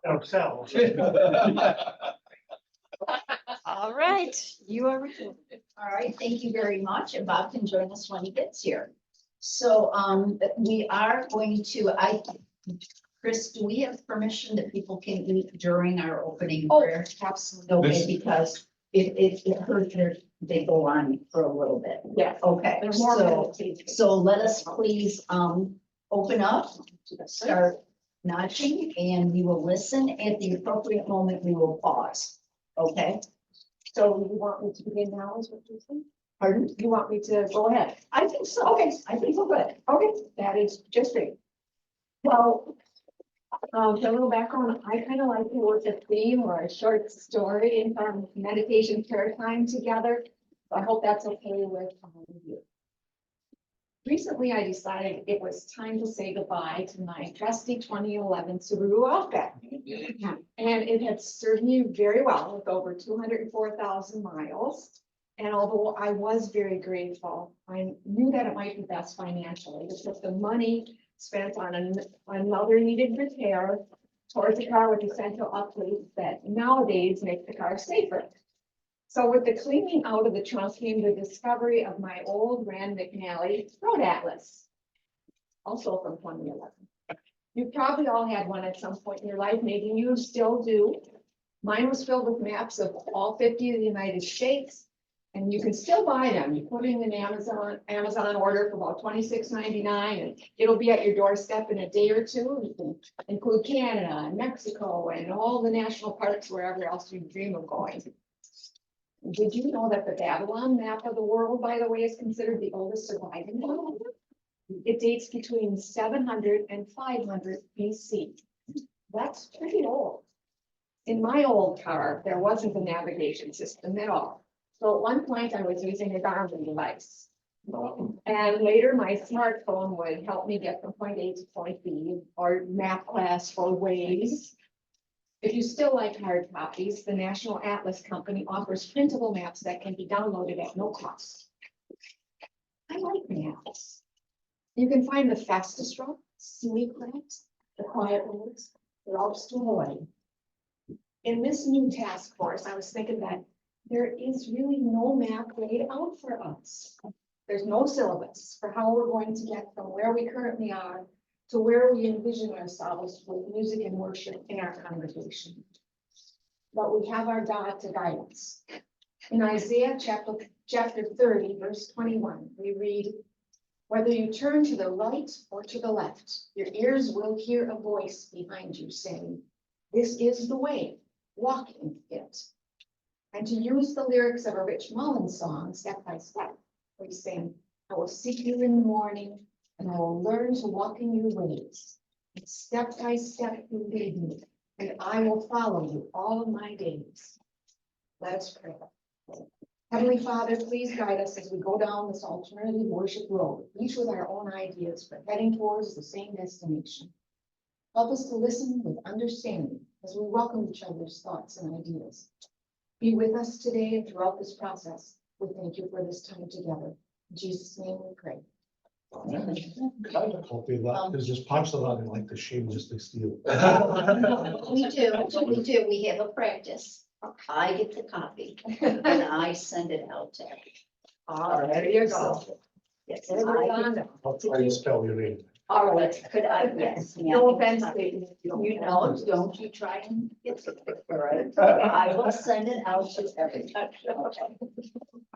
Ourselves. All right, you are recorded. All right, thank you very much, and Bob can join us when he gets here. So, we are going to, Chris, do we have permission that people can eat during our opening prayer? Absolutely. Okay, because it hurts, they go on for a little bit. Yeah. Okay, There's more so, minutes. so let us please, open up, start notching, and we will listen. At the appropriate moment, we will pause. Okay, So you want me to begin now, is what you're saying? pardon? You want me to go ahead? I think so. Okay. I think we're good. Okay, that is just great. Well, for a little background, I kind of like to work a theme or a short story in our meditation prayer time together. So I hope that's okay with you. Recently, I decided it was time to say goodbye to my trusty 2011 Subaru Outback. And it had served me very well with over 204,000 miles. And although I was very grateful, I knew that it might be best financially to put the money spent on another needed repair towards a car with essential updates that nowadays make the car safer. So with the cleaning out of the trunk came the discovery of my old Rand McNally Road Atlas, also from 2011. You probably all had one at some point in your life, maybe you still do. Mine was filled with maps of all 50 of the United States, and you can still buy them. You put in an Amazon order for about $26.99, and it'll be at your doorstep in a day or two. You can include Canada and Mexico and all the national parks, wherever else you dream of going. Did you know that the Babylon map of the world, by the way, is considered the oldest surviving one? It dates between 700 and 500 BC. That's pretty old. In my old car, there wasn't a navigation system at all. So at one point I was using a Garmin device. And later my smartphone would help me get from point A to point B, or map class for Waze. If you still like hard copies, the National Atlas Company offers printable maps that can be downloaded at no cost. I like maps. You can find the fastest route, scenic routes, the quiet roads, the routes to Hawaii. In this new task force, I was thinking that there is really no map laid out for us. There's no syllabus for how we're going to get from where we currently are to where we envision ourselves with music and worship in our congregation. But we have our God to guide us. In Isaiah chapter 30, verse 21, we read, "Whether you turn to the right or to the left, your ears will hear a voice behind you saying, 'This is the way, walk in it.'" And to use the lyrics of a Rich Mullins song, Step by Step, we sing, "I will seek you in the morning, and I will learn to walk in your ways. And step by step you lead me, and I will follow you all of my days." Let us pray. Heavenly Father, please guide us as we go down this alternative worship road, each with our own ideas, but heading towards the same destination. Help us to listen with understanding as we welcome each other's thoughts and ideas. Be with us today and throughout this process. We thank you for this time together. In Jesus' name we pray. Difficulty that is just punch the button like the shamelessly steal. We do, we have a practice. I get the copy and I send it out to everyone. All right, there you go. Yes, Everybody I, on now. How do you spell your name? all right, could I, yes. No offense, Peyton. You know, don't you try and get it, all right? I will send it out to everyone.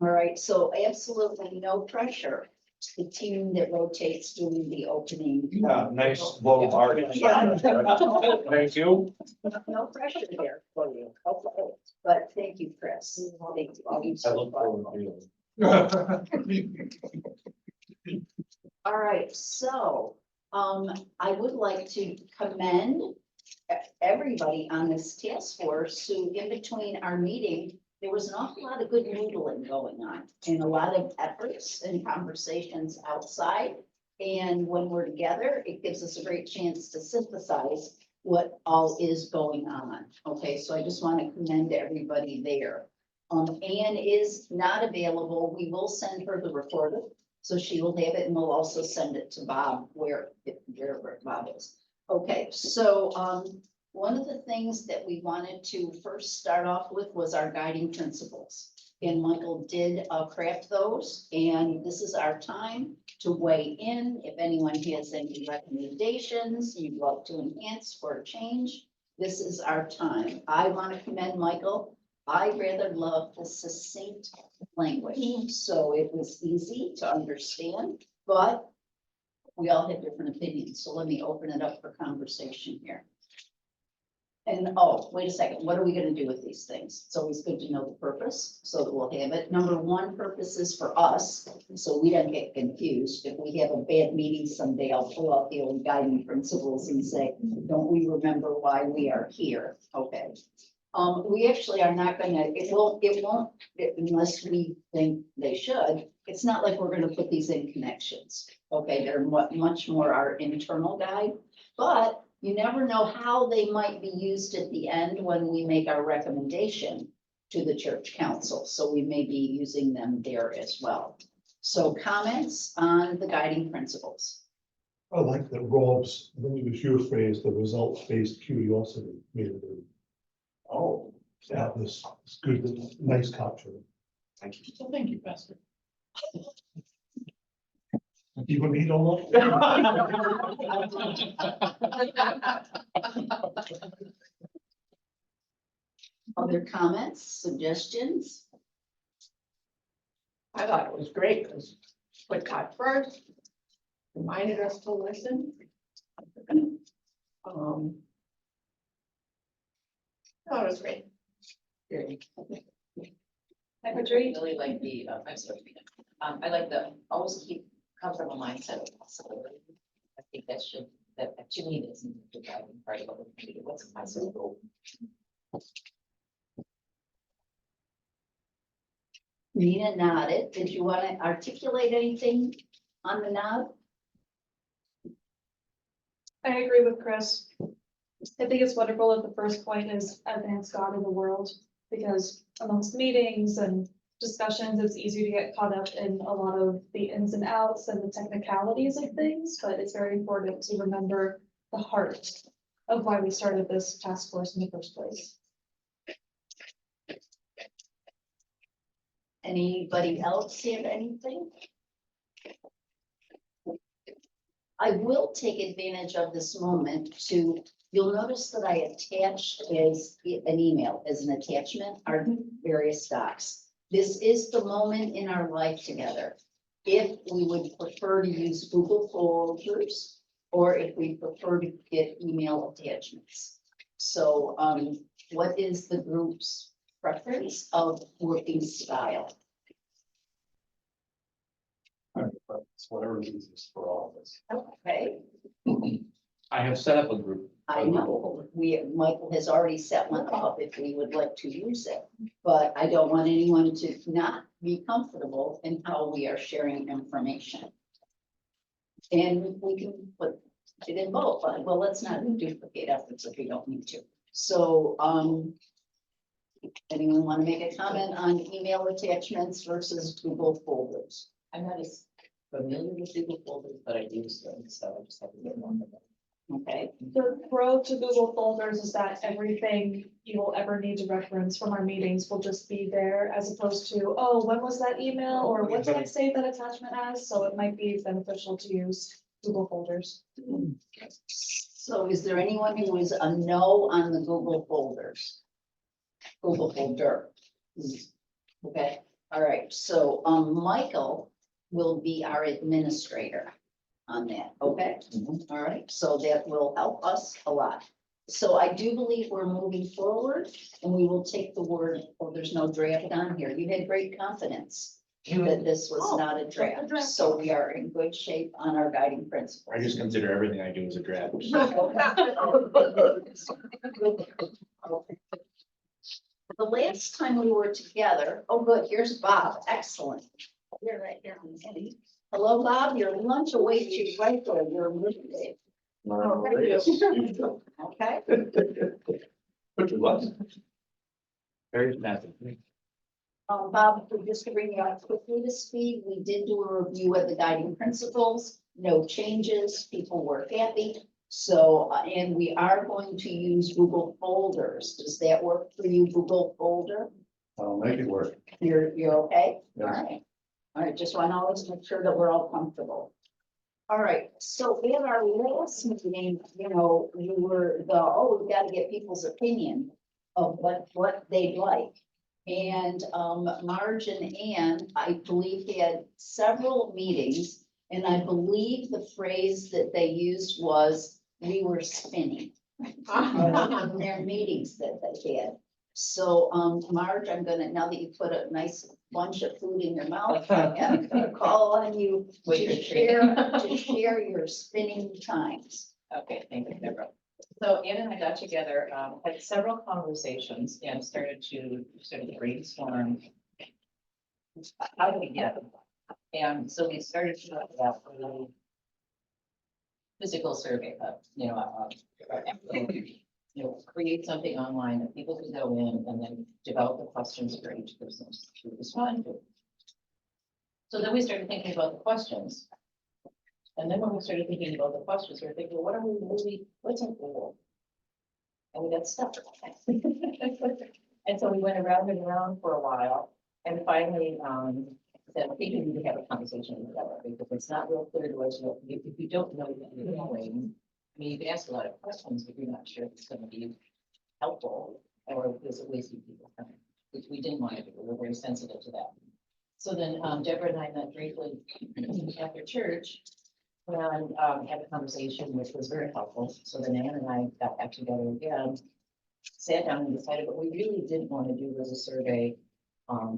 All right, so absolutely no pressure. The team that rotates doing the opening. Yeah, nice low hard. Yeah. Thank you. No pressure there for you, okay, but thank you, Chris. Thank you. I look forward to it. All right, so, I would like to commend everybody on this task force who, in between our meeting, there was an awful lot of good noodling going on and a lot of efforts and conversations outside. And when we're together, it gives us a great chance to synthesize what all is going on. Okay, so I just want to commend everybody there. Anne is not available. We will send her the recorder, so she will have it, and we'll also send it to Bob wherever Bob is. Okay, so, one of the things that we wanted to first start off with was our guiding principles. And Michael did craft those, and this is our time to weigh in. If anyone has any recommendations you'd like to enhance or change, this is our time. I want to commend Michael. I rather love the succinct language, so it was easy to understand, but we all have different opinions, so let me open it up for conversation here. And, oh, wait a second, what are we gonna do with these things? It's always good to know the purpose, so that we'll have it. Number one, purpose is for us, so we don't get confused. If we have a bad meeting someday, I'll pull out the old guiding principles and say, don't we remember why we are here? Okay. We actually are not gonna, it won't, unless we think they should. It's not like we're gonna put these in connections. Okay, they're much more our internal guide, but you never know how they might be used at the end when we make our recommendation to the church council. So we may be using them there as well. So comments on the guiding principles. I like that Rob's, I think it was your phrase, the results-based curiosity made it. Oh, That was it's good, nice capture. thank you. So thank you, Pastor. You gonna eat all Other comments, suggestions? I thought it was great, because put God first, reminded us to listen. Thought it was great. Secretary, really like the, I'm sorry, I like the always keep comfortable mindset of possibility. I think that to me is the driving part of what we do. What's my sort of goal? Nina nodded. Did you want to articulate anything on the nod? I agree with Chris. I think it's wonderful that the first point is advance God in the world, because amongst meetings and discussions, it's easy to get caught up in a lot of the ins and outs and the technicalities of things, but it's very important to remember the heart of why we started this task force in the first place. Anybody else have anything? I will take advantage of this moment to, you'll notice that I attached as an email, as an attachment, our various docs. This is the moment in our life together. If we would prefer to use Google folders, or if we prefer to get email attachments. So, what is the group's preference of working style? It's whatever is easiest for all of us. Okay, I have set up a group. I know, Michael has already set one up if we would like to use it. But I don't want anyone to not be comfortable in how we are sharing information. And we can put it in both, but well, let's not duplicate efforts if we don't need to. So, anyone want to make a comment on email attachments versus Google folders? I'm not as familiar with Google folders, but I use them, so I just have to get one of them. Okay, The pro to Google folders is that everything you will ever need to reference from our meetings will just be there, as opposed to, oh, when was that email, or what did I save that attachment as? So it might be beneficial to use Google folders. so is there anyone who is a no on the Google folders? Google folder. Okay, all right, so, Michael will be our administrator on that, okay? All right, so that will help us a lot. So I do believe we're moving forward, and we will take the word, oh, there's no draft on here. You had great confidence that this was not a draft, so we are in good shape on our guiding principles. I just consider everything I do as a draft. The last time we were together, oh, good, here's Bob, excellent. You're right here on the end. Hello, Bob, your lunch awaits you right there, you're really, okay? Very massive. Bob, just to bring you up quickly to speed, we did do a review of the guiding principles, no changes, people were happy. So, and we are going to use Google folders. Does that work for you, Google folder? I'll make it work. You're okay? All Yes. right. All right, just want to always make sure that we're all comfortable. All right, so in our last meeting, you know, you were we've got to get people's opinion of what they'd like. And Marge and Ann, I believe, had several meetings, and I believe the phrase that they used was, "we were spinning." In their meetings that they had. So, Marge, I'm gonna, now that you put a nice bunch of food in your mouth, I'm gonna call on you Wait, to you're share your spinning times. Okay, thank you, Deborah. So Ann and I got together, had several conversations and started to brainstorm. How do we get them? And so we started to look at the physical survey, create something online that people can go in and then develop the questions for each person to respond to. So then we started thinking about the questions. And then when we started thinking about the questions, we were thinking, what's our goal? And we got stuck. And so we went around and around for a while and finally, said, I think we need to have a conversation with each other because it's not real clear to us. If you don't know what you're doing, I mean, you can ask a lot of questions, but you're not sure if it's going to be helpful or if there's a waste of people's time, which we didn't want to do. We were very sensitive to that. So then Deborah and I met briefly after church and had a conversation, which was very helpful. So then Ann and I got back together again, sat down and decided what we really didn't want to do was a survey,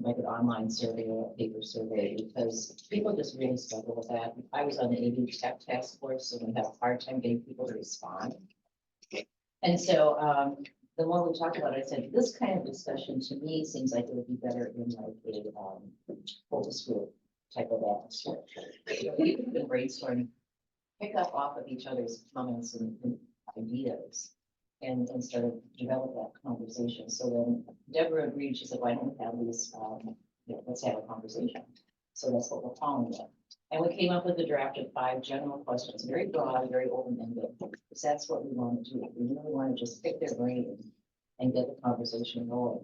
like an online survey or a paper survey, because people just really struggle with that. I was on the AV Tech Task Force, so we had a hard time getting people to respond. And so the more we talked about it, I said, this kind of discussion to me seems like it would be better in like a focus group type of atmosphere. We can brainstorm, pick up off of each other's comments and ideas and sort of develop that conversation. So when Deborah agreed, she said, why don't we have these, let's have a conversation. So that's what we're calling it. And we came up with a draft of 5 general questions, very broad, very open-ended, because that's what we want to do. We really want to just pick their brain and get the conversation going.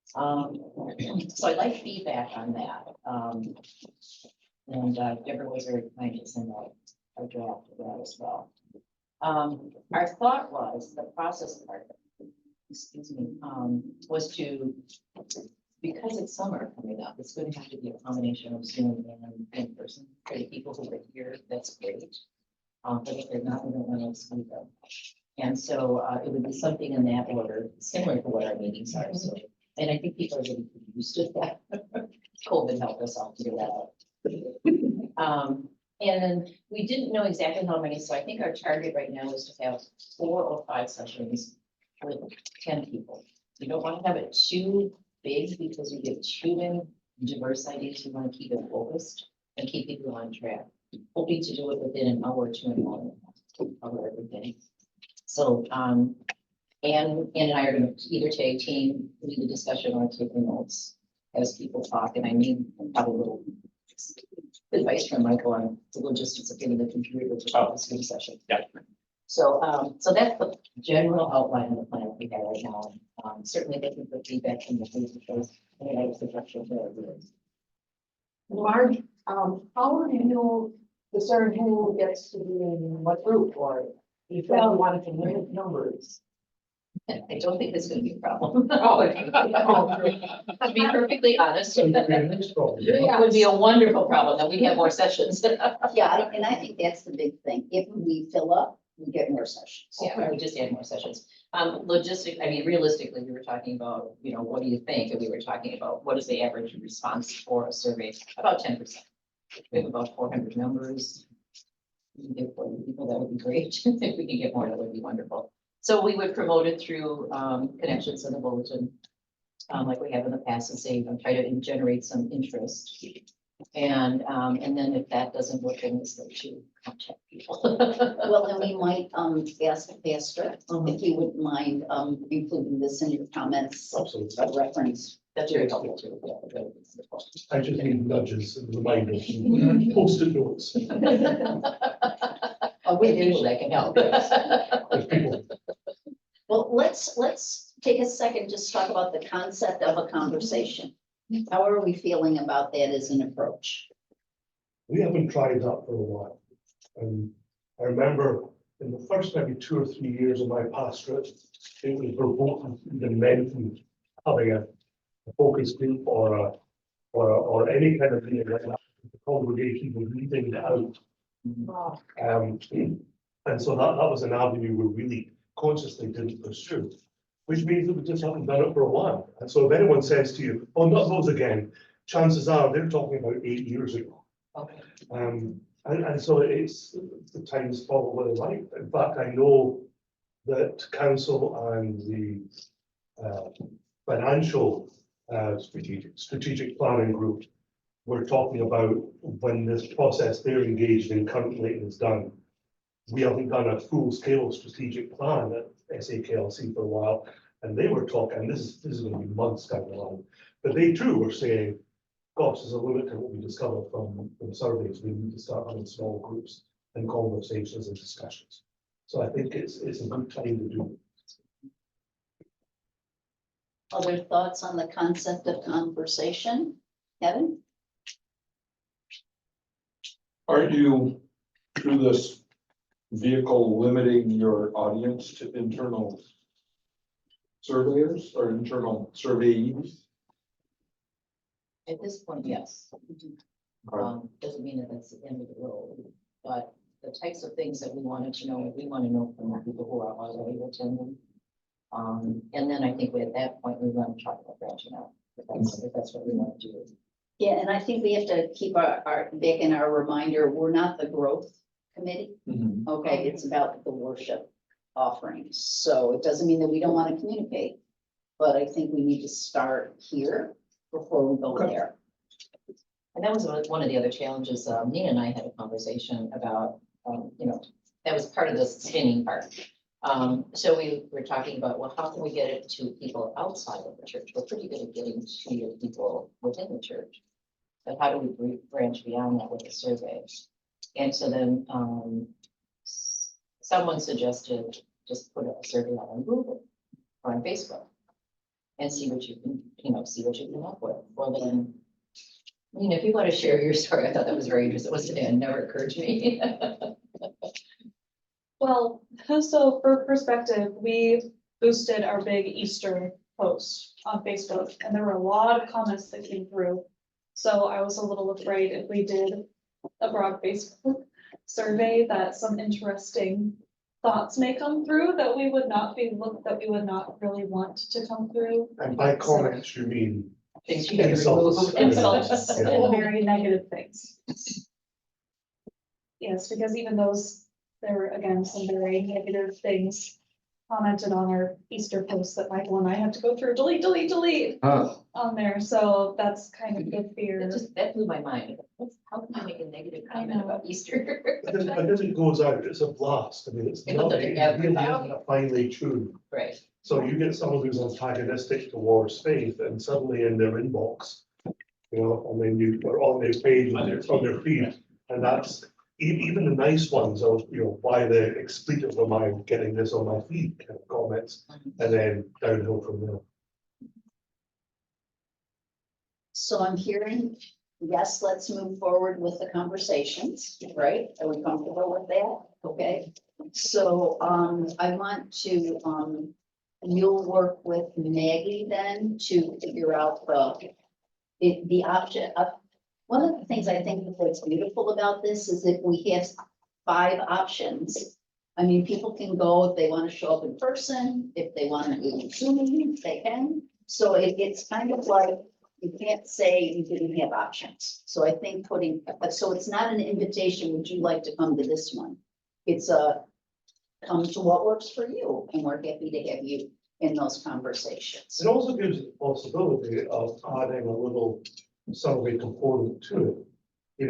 So I'd like feedback on that. And Deborah was very kind to send out a draft of that as well. Our thought was the process part, excuse me, was to, because it's summer coming up, it's going to have to be a combination of Zoom and in person. For the people who are here, that's great. But if they're not, we don't want to exclude them. And so it would be something in that order, similar to what our meetings are. So, and I think people are getting pretty used to that. COVID helped us all figure that out. And then we didn't know exactly how many, so I think our target right now is to have 4 or 5 sessions with 10 people. You don't want to have it too big because you get too many diverse ideas. You want to keep it focused and keep people on track. Hoping to do it within an hour or 2 hours to cover everything. So, Ann and I are going to either take team, lead the discussion or take the notes as people talk. And I need have a little advice from Michael on the logistics of getting the computer to this new session. Yeah. So, so that's the general outline of the plan we have right now. Certainly looking for feedback from the face-to-face. And I was the structure for Marge, how do you discern who gets to be in what group, or you felt you wanted to limit numbers? I don't think that's going to be a problem. Oh, To be perfectly honest, So it you can install it. would be a wonderful problem that we have more sessions. Yeah, and I think that's the big thing. If we fill up, we get more sessions. Yeah, we just add more sessions. Realistically, we were talking about, what do you think? And we were talking about what is the average response for a survey? About 10%. We have about 400 numbers. We can get 40 people, that would be great. If we can get more, that would be wonderful. So we would promote it through connections in the bulletin, like we have in the past, and say, try to generate some interest. And then if that doesn't work, then it's like to contact people. Well, and we might ask Pastor if you wouldn't mind including this in your comments, Absolutely. a reference. That's very helpful too. Yeah, that would be wonderful. I just need nudges and reminders and post-it notes. With people that can help. There's people, Well, let's take a second, just talk about the concept of a conversation. How are we feeling about that as an approach? we haven't tried that for a while. And I remember in the first maybe 2 or 3 years of my pastorate, it was verboten, even mentioned having a focus group or any kind of meeting like that. The congregation was leading it out. And so that was an avenue we really consciously didn't pursue, which means that we just haven't done it for a while. And so if anyone says to you, oh, not those again, chances are they're talking about 8 years ago. Okay. And so the time's probably right. In fact, I know that council and the financial strategic planning group were talking about when this process they're engaged in currently is done. We haven't done a full-scale strategic plan at SAKLC for a while, and they were talking, this is going to be months down the line, but they too were saying, gosh, there's a limit to what we discovered from surveys. We need to start having small groups and conversations and discussions. So I think it's a good time to do it. Other thoughts on the concept of conversation? Kevin? Aren't you, through this vehicle, limiting your audience to internal surveyors or internal surveyees? At this point, yes. Doesn't mean that that's the end of the road, but the types of things that we wanted to know, we want to know from the people who are already attending. And then I think at that point, we want to talk about branching out, if that's what we want to do. Yeah, and I think we have to keep our back in our reminder, we're not the growth committee. Okay, it's about the worship offerings. So it doesn't mean that we don't want to communicate, but I think we need to start here before we go there. And that was one of the other challenges. Nina and I had a conversation about, that was part of the spinning part. So we were talking about, well, how can we get it to people outside of the church? We're pretty good at getting to the people within the church. But how do we branch beyond that with the survey? And so then someone suggested just put a survey out on Google or on Facebook and see what you can, see what you come up with. Well, then, if you want to share your story, I thought that was very interesting. It was today, it never occurred to me. Well, so for perspective, we boosted our big Easter post on Facebook, and there were a lot of comments that came through. So I was a little afraid if we did a broad Facebook survey that some interesting thoughts may come through that we would not really want to come through. And by comments, you mean Things you can insults. remove. Insults Yeah. and very negative things. Yes, because even those, there were again, some very negative things commented on our Easter post that Michael and I had to go through, delete on there. So that's kind of the fear. That blew my mind. How can you make a negative comment about Easter? But as it goes out, it's a blast. I mean, it's It not, doesn't it have- really isn't a finely tuned. Right. So you get someone who's antagonistic towards faith and suddenly in their inbox, and then you are on their page, on their feed, and that's, even the nice ones are, why the expletive am I getting this on my feed kind of comments, and then downhill from there. So I'm hearing, yes, let's move forward with the conversations, right? Are we comfortable with that? Okay. So I want to, you'll work with Maggie then to figure out the option. One of the things I think that's beautiful about this is if we have 5 options. I mean, people can go if they want to show up in person, if they want to do Zoom, they can. So it's kind of like, you can't say you didn't have options. So I think so it's not an invitation, would you like to come to this one? It's come to what works for you, and we're happy to have you in those conversations. It also gives the possibility of adding a little survey component to it.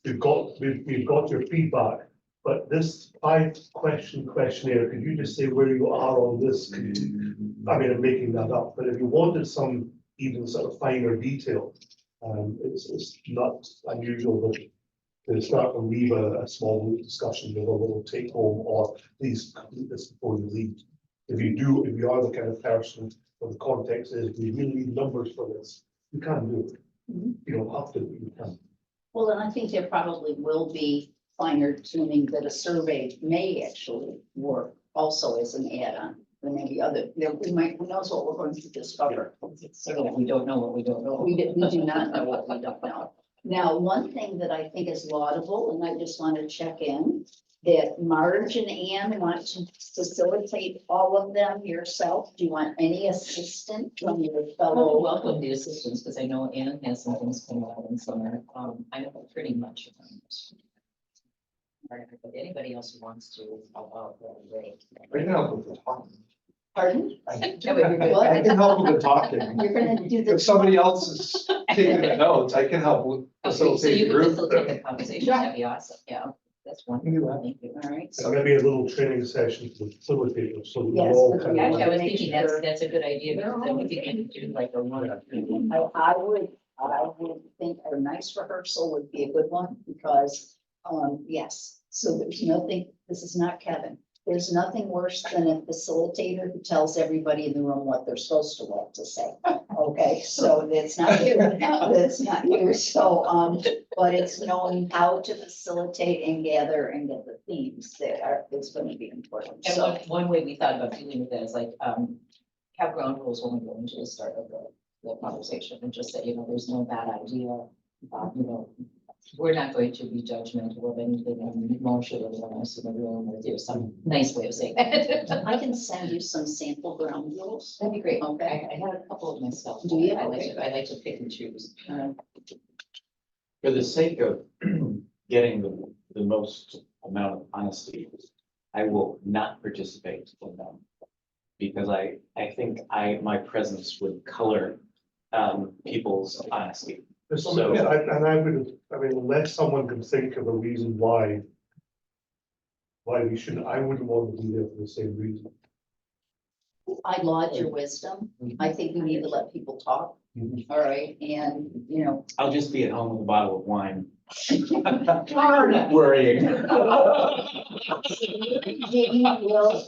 We've got your feedback, but this 5-question questionnaire, could you just say where you are on this? I'm making that up, but if you wanted some even sort of finer detail, it's not unusual that to start to leave a small group discussion with a little take home, or please complete this before you leave. If you are the kind of person where the context is, we really need numbers for this, you can do it. You don't have to, but you can. Well, and I think there probably will be finer tuning that a survey may actually work also as an add-on. There may be other, we might, who knows what we're going to discover. So we don't know what we don't know. We do not know what we don't know. Now, one thing that I think is laudable, and I just want to check in, that Marge and Ann want to facilitate all of them yourself. Do you want any assistance from your Oh, fellow? welcome the assistants, because I know Ann has some things coming up in summer. I know pretty much. But anybody else who wants to help out, that'd be great. I can help with the talking. Pardon? I What? can help with the talking. You're gonna do the. If somebody else is taking the notes, I can help with Okay, so facilitate you the can group. facilitate the conversation, that'd be awesome, yeah, that's wonderful, thank you. All right. It's gonna be a little training session for the facilitators, so we Yes, all but kind we of. Actually, I was Make thinking sure- that's a good idea, because then we can do like a one. I would think a nice rehearsal would be a good one, because, yes, so there's nothing, this is not Kevin. There's nothing worse than a facilitator who tells everybody in the room what they're supposed to want to say. Okay, so that's not you, that's not you, so, but it's knowing how to facilitate and gather and get the themes that are, it's gonna be important, And so. one way we thought about dealing with that is like, have ground rules when we go into the start of the conversation, and just say, you know, there's no bad idea. You know, we're not going to be judgmental of anything, and emotional or else in the room, or there's some nice way of saying that. I can send you some sample ground rules. That'd be great. Okay. I had a couple of myself. Do you? I like to pick and choose. For the sake of getting the most amount of honesty, I will not participate in them. Because I think my presence would color people's honesty. There's some- So- yeah, I mean, unless someone can think of a reason why we shouldn't, I wouldn't want to be there for the same reason. I laud your wisdom. I think we need to let people talk. Mhm. All right, and, you know, I'll just be at home with a bottle of wine, Darn. worrying. Maybe we'll.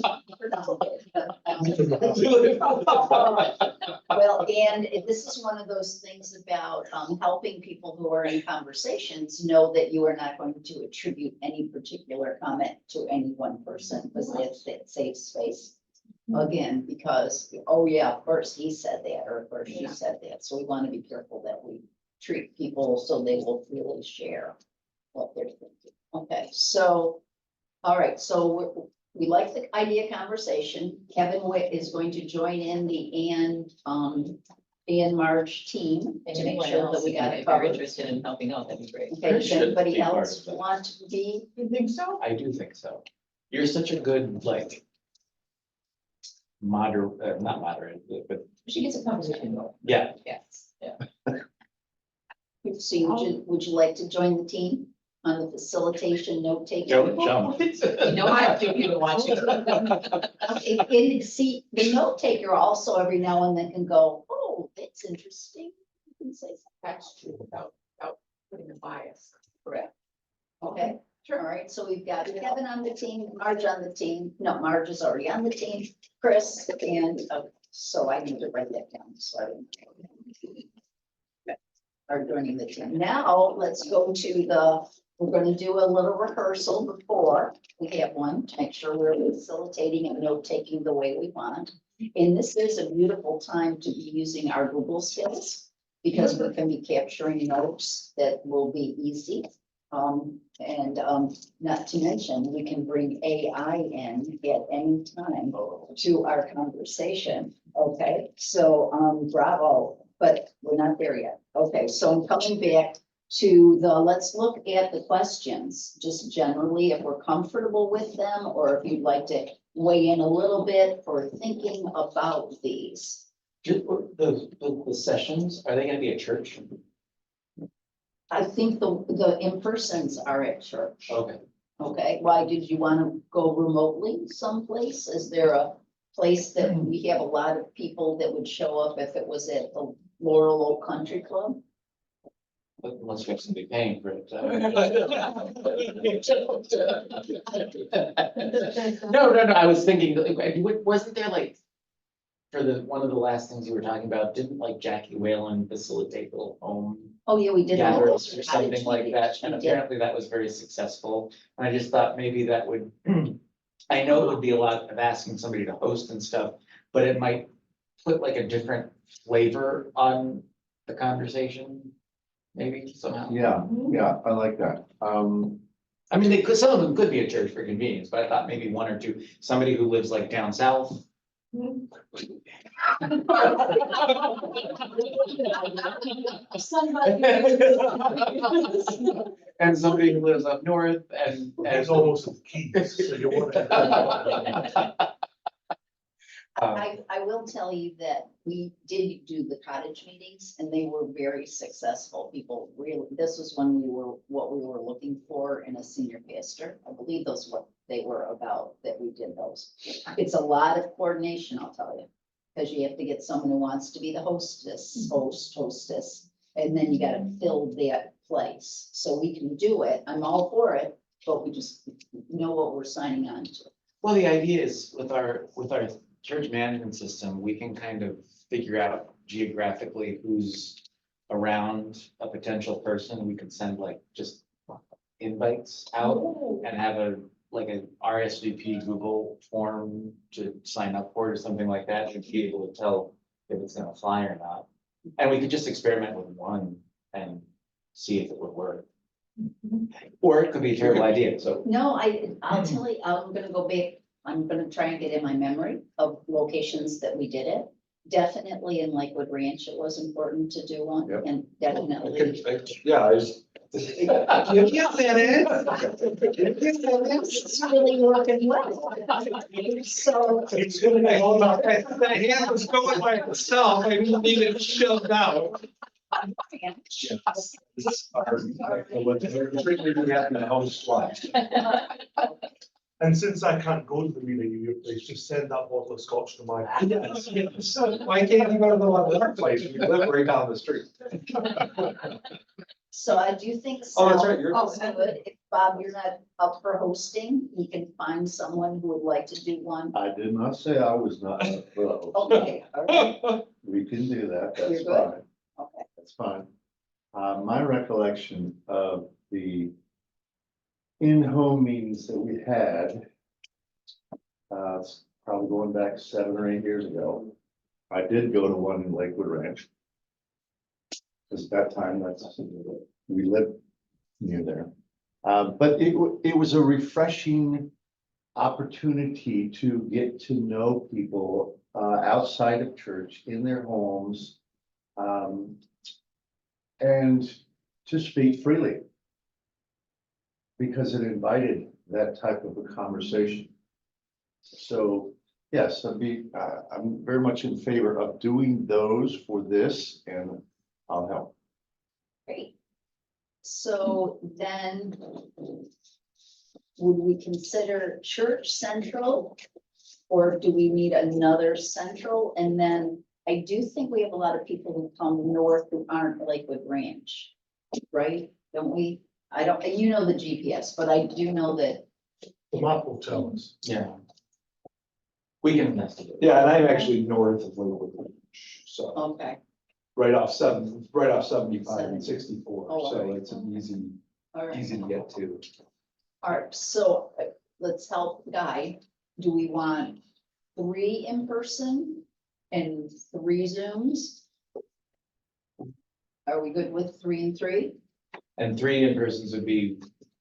Well, and this is one of those things about helping people who are in conversations know that you are not going to attribute any particular comment to any one person, because that's that safe space. Again, because, oh yeah, of course he said that, or of course she said that, so we want to be careful that we treat people so they will really share what they're thinking. Okay, so, all right, so we like the idea of conversation. Kevin Witt is going to join in the and Marge team And to make anyone sure else, that we got if it you're covered. interested in helping out, that'd be great. Okay, does Should anybody be part else of that. want to be? You think so? I do think so. You're such a good, like, not moderate, but She gets a conversation going. yeah, Yes, yeah. See, would you like to join the team on the facilitation note taking? jump. You know, I think people watching. And see, the note taker also every now and then can go, oh, that's interesting. You can say something. That's true, without putting a bias. Correct. Okay, sure. All right, so we've got Kevin on the team, Marge on the team. No, Marge is already on the team, Chris, and so I need to write that down. So I don't. Are joining the team. Now, let's go to we're going to do a little rehearsal before we have one to make sure we're facilitating and note taking the way we want. And this is a beautiful time to be using our Google skills, because we can be capturing notes that will be easy. Not to mention, we can bring AI in at any time to our conversation. Okay, so bravo, but we're not there yet. Okay, so I'm coming back to let's look at the questions, just generally, if we're comfortable with them, or if you'd like to weigh in a little bit for thinking about these. Just the sessions, are they gonna be at church? I think the in-persons are at church. Okay. Okay, why did you want to go remotely someplace? Is there a place that we have a lot of people that would show up if it was at the Laurel Oak Country Club? Unless you have somebody paying for it. No, I was thinking, wasn't there like, for one of the last things you were talking about, didn't like Jackie Whalen facilitate little home Oh, yeah, we did. all gatherings those or something cottage like that? meetings. And We did. apparently that was very successful. And I just thought maybe that would, I know it would be a lot of asking somebody to host and stuff, but it might put like a different flavor on the conversation, maybe somehow. Yeah, yeah, I like that. I mean, some of them could be a church for convenience, but I thought maybe one or two, somebody who lives like down south. And somebody who lives up north and. It's almost the keys, so you want to. I will tell you that we did do the cottage meetings and they were very successful. People really, this was when what we were looking for in a senior pastor. I believe those what they were about, that we did those. It's a lot of coordination, I'll tell you. Because you have to get someone who wants to be the hostess, and then you gotta fill that place. So we can do it. I'm all for it, but we just know what we're signing on to. Well, the idea is with our church management system, we can kind of figure out geographically who's around a potential person. We could send like just invites out and have a RSVP Google form to sign up for it or something like that, to be able to tell if it's gonna fly or not. And we could just experiment with one and see if it would work. Or it could be a terrible idea, so. No, I'll tell you, I'm gonna go back. I'm gonna try and get in my memory of locations that we did it. Definitely in Lakewood Ranch, it was important to do one, Yep. and definitely. Yeah, I just. It's really working well. So, It's gonna be all about, the hand was going by itself, I didn't need it shoved out. The host slide. And since I can't go to the meeting in your place, just send that bottle of scotch to my. Yes, yes. Why can't you go to the other place? We live right down the street. so I do think. Oh, that's right, Sal you're- also would. If Bob, you're not up for hosting, you can find someone who would like to do one. I did not say I was not a pro. Okay, all right, We can do that, that's You're good? fine, okay. that's fine. My recollection of the in-home meetings that we had, it's probably going back 7 or 8 years ago. I did go to one in Lakewood Ranch. Because at that time, we lived near there. But it was a refreshing opportunity to get to know people outside of church in their homes, and to speak freely, because it invited that type of a conversation. So yes, I'm very much in favor of doing those for this, and I'll help. Great. So then, would we consider church central? Or do we need another central? And then I do think we have a lot of people who come north who aren't Lakewood Ranch, right? Don't we? I don't, you know the GPS, but I do know that. The map will tell us. Yeah. We can investigate. Yeah, and I'm actually north of Lakewood Ranch, so Okay, right off 75 and 64, Oh, so alright. it's an all right. easy to get to. All right, so let's help guide. Do we want 3 in person and 3 Zooms? Are we good with 3 and 3? And 3 in-persons would be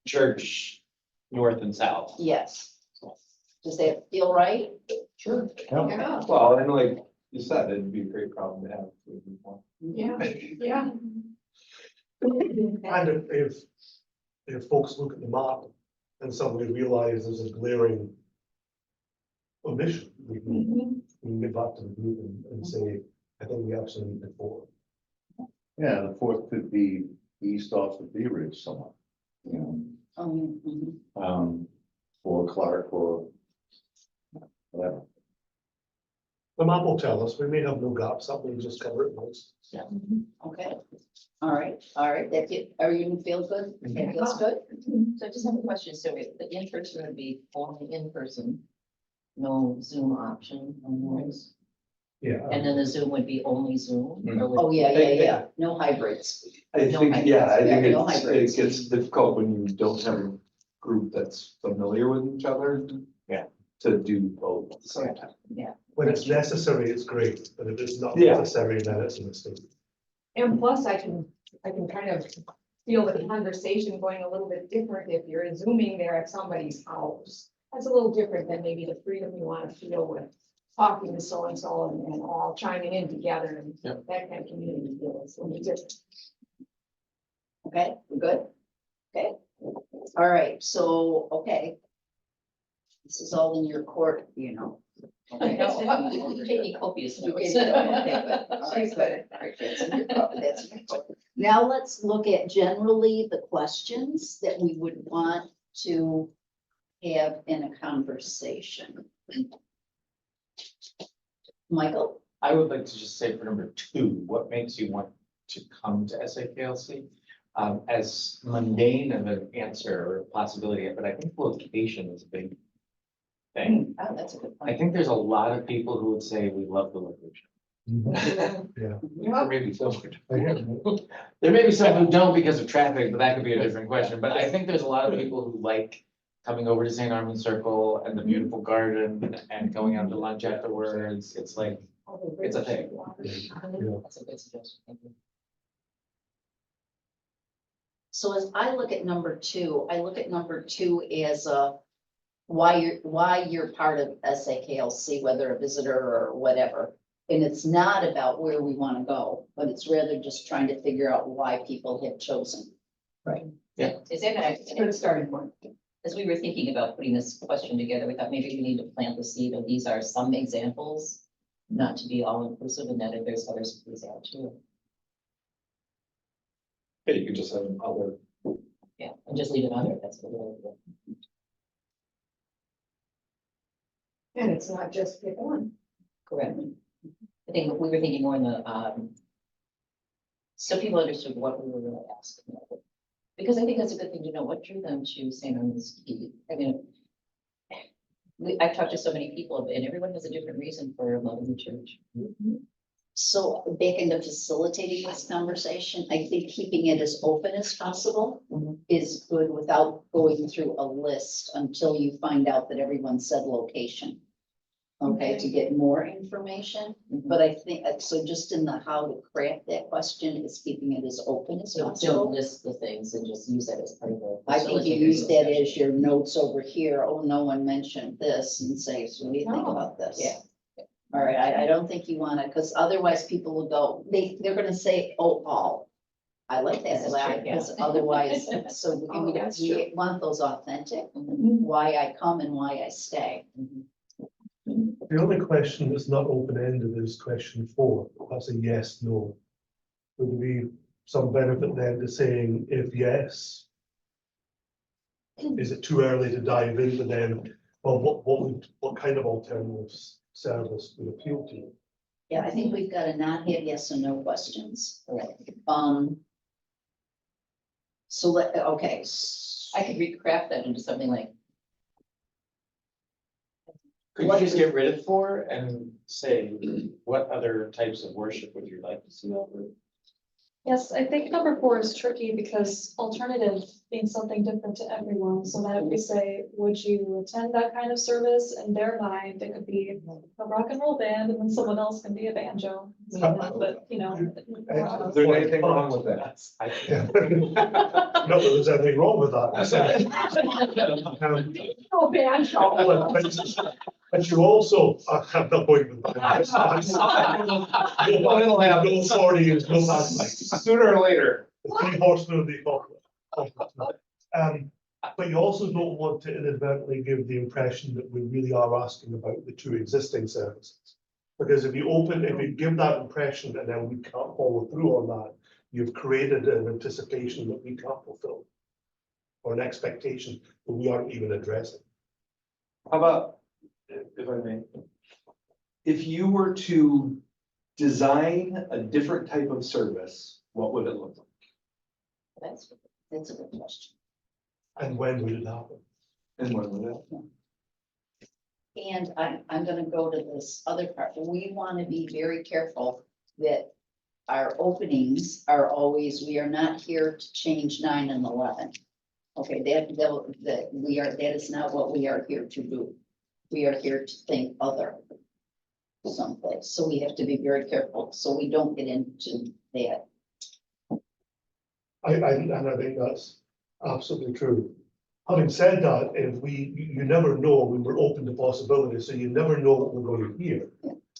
church, north and south. Yes. Does that feel right? Sure. Yeah. Well, and like you said, it'd be a great problem to have. Yeah, yeah. And if folks look at the map and suddenly realize there's a glaring omission, we can get back to the group and say, I think we absolutely need 4. Yeah, the 4th could be east off of Bee Ridge somewhere, you know, or Clark or whatever. The map will tell us, we may have no gaps, that will just cover it most. Okay, all right, that it, are you feel good? That feels good? So I just have a question. So if the in-person would be only in person, no Zoom option on those, Yeah. and then the Zoom would be only Zoom? or would- Oh, yeah, no hybrids. I No think, yeah, I think hybrids. No hybrids. it gets difficult when you don't have a group that's familiar with each other. Yeah. To do both at the same time. When it's necessary, it's great, but if it's not Yeah. necessary, then it's a mistake. And plus, I can kind of feel the conversation going a little bit different if you're zooming there at somebody's house. That's a little different than maybe the freedom you want to feel with talking to so-and-so and all chiming in together and Yep. that kind of community feels. a little different. Okay, we're good? Okay, all right, so, okay. This is all in your court, you know. Okay. You take me copious You notes. gave it up, okay, good. All right, good. All right, that's in your court, that's in your court. Now let's look at generally the questions that we would want to have in a conversation. Michael? I would like to just say for number 2, what makes you want to come to SAKLC? As mundane of an answer or possibility, but I think location is a big thing. Oh, that's a good I point. think there's a lot of people who would say we love the location. Yeah. Or maybe some who I hear don't. you. There may be some who don't because of traffic, but that could be a different question. But I think there's a lot of people who like coming over to St. Armand Circle and the beautiful garden and going out to lunch afterwards. It's like, it's a thing. That's a good suggestion. Thank you. So as I look at number 2, I look at number 2 as a why you're part of SAKLC, whether a visitor or whatever. And it's not about where we want to go, but it's rather just trying to figure out why people have chosen. Yeah. Is that It's a good starting point. as we were thinking about putting this question together, we thought maybe we need to plant the seed of these are some examples, not to be all inclusive, and that if there's other schools out too. Yeah, you could just have other. Yeah, and just leave it on there. That's what we're doing. And it's not just pick one. Correct. I think we were thinking more in the, so people understood what we were really asking. Because I think that's a good thing to know, what drew them to St. Armand's Key. I mean, I've talked to so many people and everyone has a different reason for loving the church. So back into facilitating this conversation, I think keeping it as open as possible is good without going through a list until you find out that everyone said location. Okay, to get more information, but I think, so just in the how to craft that question is keeping it as open as So don't possible. list the things and just use that as part of the. I think you use that as your notes over here, oh, no one mentioned this, and say, so what do you think Oh, about this? yeah. All right, I don't think you wanna, because otherwise people will go, they're gonna say, oh, all. I like that, This is true, yeah. because otherwise, so Oh, we that's we want those authentic, Mhm. why I come and why I stay. Mhm. The only question that's not open-ended is question 4. That's a yes, no. Would there be some benefit then to saying if yes? Is it too early to dive into then, well, what kind of alternatives service would appeal to you? Yeah, I think we've got to not have yes or no questions. Correct. So okay. I could recraft that into something like, Could you just get rid of 4 and say, what other types of worship would you like to see over? Yes, I think number 4 is tricky because alternative means something different to everyone. So that if we say, would you attend that kind of service? In their mind, it could be a rock and roll band and then someone else can be a banjo. But, you know. Is there anything wrong with that? Yeah. Not that there's anything wrong with that. Oh, man. But you also have the point with that. No 40 is no bad. Sooner or later. The 3 horsemen of the apocalypse. But you also don't want to inadvertently give the impression that we really are asking about the 2 existing services. Because if you give that impression and then we can't follow through on that, you've created an anticipation that we can't fulfill. Or an expectation that we aren't even addressing. How about, if I may, if you were to design a different type of service, what would it look like? That's a good question. And when will it happen? And when would it? And I'm gonna go to this other part. We want to be very careful that our openings are always, we are not here to change 9 and 11. Okay, that is not what we are here to do. We are here to think other someplace. So we have to be very careful, so we don't get into that. And I think that's absolutely true. Having said that, if you never know when we're open to possibilities, so you never know what we're going to hear.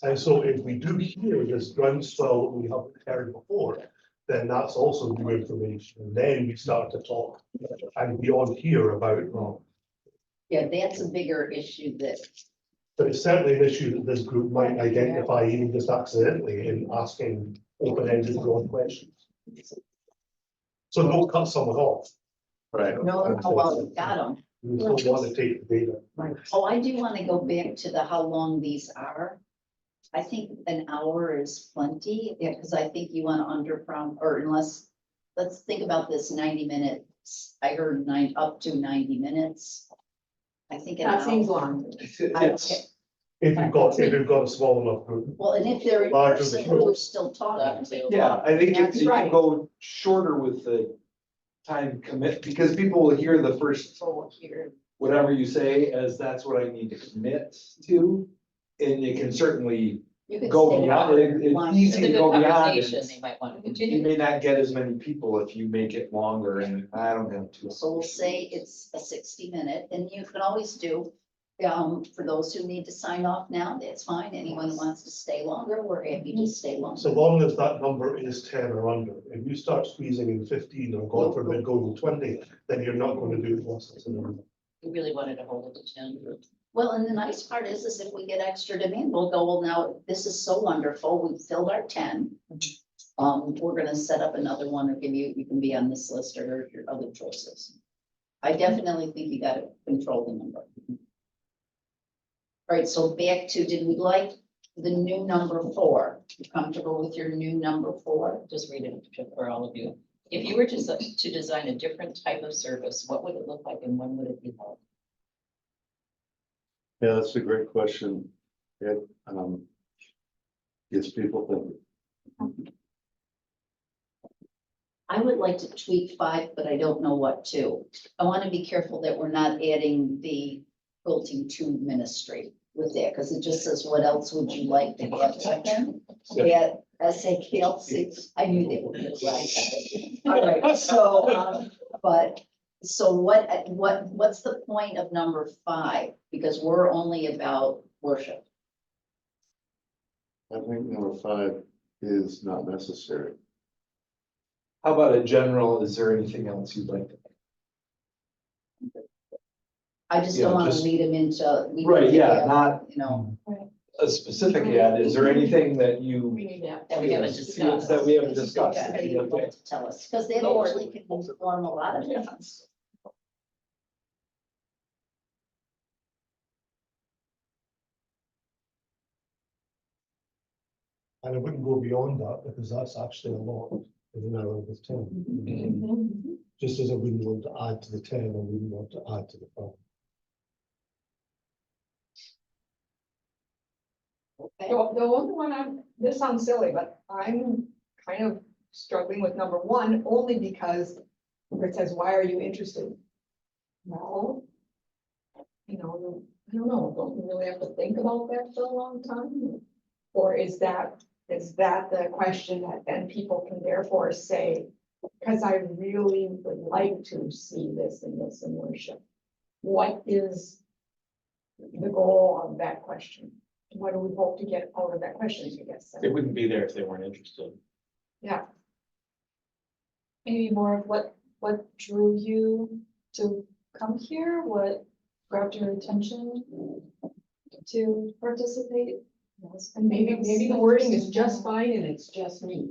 And so if we do hear this groundswell that we haven't heard before, then that's also new information. And then we start to talk and beyond here about, Yeah, that's a bigger issue that, but it's certainly an issue that this group might identify even just accidentally in asking open-ended broad questions. So don't cut someone off. Right. no, oh, well, got them. We still want to take the data. Oh, I do want to go back to the how long these are. I think an hour is plenty, yeah, because I think you want to or unless, let's think about this 90 minutes. I heard up to 90 minutes. I think an That seems hour. long. It's, If you've got a small enough group. Well, and if they're in Larger person, group. we're still talking. yeah, I think if That's you right. go shorter with the time commit, because people will hear the first So here. whatever you say as that's what I need to commit to. And you can certainly You can go stay beyond, longer if you it's want. easy It's a to good go beyond conversation, it. they might want to You continue. may not get as many people if you make it longer, and I don't have to. So we'll say it's a 60-minute, and you can always do, for those who need to sign off now, that's fine. Anyone who wants to stay longer, we're happy to stay longer. So long as that number is 10 or under, if you start squeezing in 15 or God forbid going to 20, then you're not going to do the process. We really wanted to hold it to 10. Well, and the nice part is if we get extra demand, we'll go, well, now, this is so wonderful, we've filled our 10. We're gonna set up another one or you can be on this list or your other choices. I definitely think you gotta control the number. All right, so back to, did we like the new number 4? You comfortable with your new number 4? Just read it for all of you. If you were to design a different type of service, what would it look like and when would it be held? Yeah, that's a great question. It, gets people thinking. I would like to tweak 5, but I don't know what to. I want to be careful that we're not adding the quilting to ministry with that, because it just says, what else would you like to have again? Yeah, SAKLC, I knew they would be right. All right, so, so what's the point of number 5? Because we're only about worship. I think number 5 is not necessary. How about a general, is there anything else you'd like to? I just Yeah, don't want to just- lead them into. Right, yeah, not You know, a specific ad, is there anything that you? We need that. That we haven't discussed. That we haven't discussed. that you would like to tell us, because they actually can inform a lot of things. And I wouldn't go beyond that because that's actually a lot in an hour with 10. Just as I wouldn't want to add to the 10, I wouldn't want to add to the 5. The only one this sounds silly, but I'm kind of struggling with number 1 only because it says, why are you interested? Well, I don't know, don't we really have to think about that for a long time? Or is that the question that then people can therefore say, because I really would like to see this and this in worship? What is the goal of that question? What do we hope to get out of that question, I guess? They wouldn't be there if they weren't interested. Yeah, Maybe more of what drew you to come here, what grabbed your attention to participate? and maybe the wording is just fine and it's just me.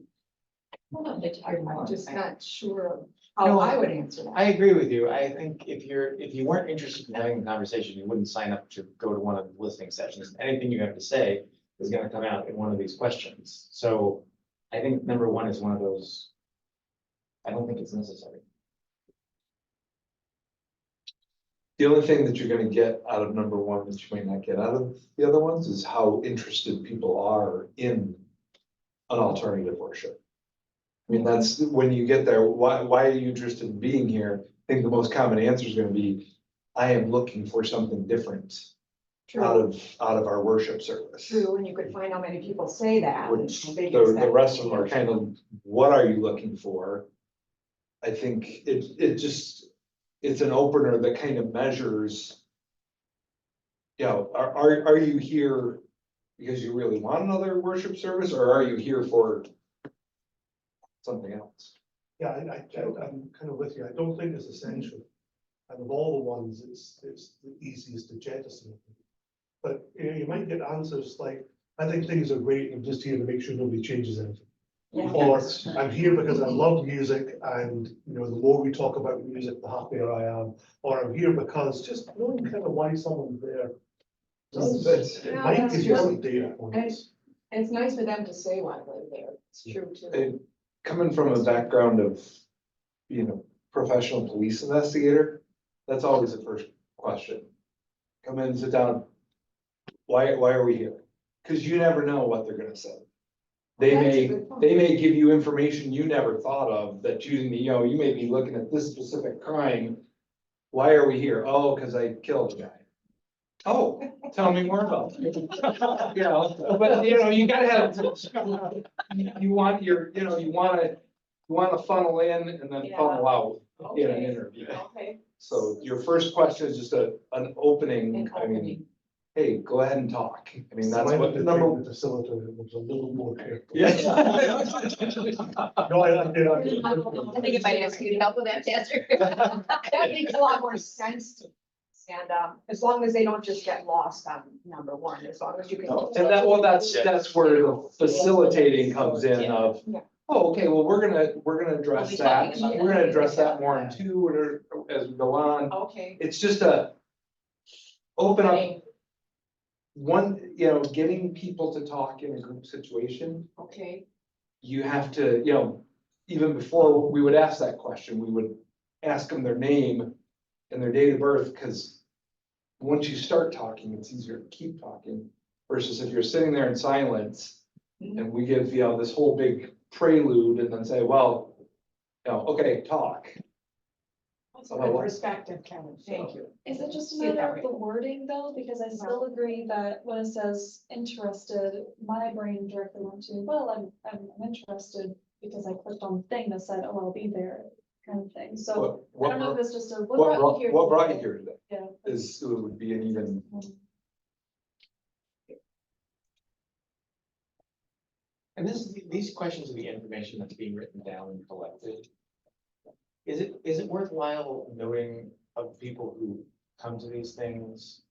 I'm I'm just not sure of how I would answer that. I agree with you. I think if you weren't interested in having a conversation, you wouldn't sign up to go to one of the listening sessions. Anything you have to say is gonna come out in one of these questions. So I think number one is one of those. I don't think it's necessary. The only thing that you're gonna get out of number one that you may not get out of the other ones is how interested people are in an alternative worship. I mean, that's, when you get there, why are you interested in being here? I think the most common answer is gonna be, I am looking for something different out True, of our worship service. true, and you could find how many people say that. and Which how big the is that. rest of them are kind of, what are you looking for? I think it just, it's an opener that kind of measures. You know, are you here because you really want another worship service, or are you here for something else? Yeah, I'm kind of with you. I don't think it's essential. And of all the ones, it's the easiest to jettison. But you might get answers like, I think things are great, I'm just here to make sure nobody changes anything. Yeah. Or I'm here because I love music and, the more we talk about music, the happier I am. Or I'm here because just knowing kind of why someone's there. It Yeah, might that's give you true. some data points. And it's nice for them to say why they're there, it's true too. And coming from a background of being a professional police investigator, that's always the first question. Come in, sit down. Why are we here? Because you never know what they're gonna say. They That's a may, good point. they may give you information you never thought of, that you may be looking at this specific crime. Why are we here? Oh, because I killed a guy. Oh, tell me more about it. But you gotta have, you want your, you wanna funnel in and then funnel out in an Okay. interview. Okay. So your first question is just an opening, An I mean, opening. hey, go ahead and talk. I mean, that's Mine what would number. think the facilitator was a little more careful. Yeah. No, I I think if I ask you to help with that, answer. That makes a lot more sense to me. And as long as they don't just get lost on number one, as long as you can. And that's where the facilitating comes in of, Yeah. oh, okay, well, we're gonna address We'll be that. talking about We're that. gonna address that more in two or as we go on. Okay. It's just a open up one, getting people to talk in a group situation. Okay. You have to, even before we would ask that question, we would ask them their name and their date of birth, because once you start talking, it's easier to keep talking versus if you're sitting there in silence and we give, this whole big prelude and then say, well, okay, talk. That's a good perspective, Kevin. Thank you. Is it just a See it that matter way. of the wording though? Because I still agree that when it says interested, my brain directly went to, well, I'm interested because I clicked on the thing that said, oh, I'll be there, kind of thing. So I don't know if it's just a, what brought you here? What brought you today? here today Yeah. it would be an even. And these questions are the information that's being written down and collected. Is it worthwhile noting of people who come to these things,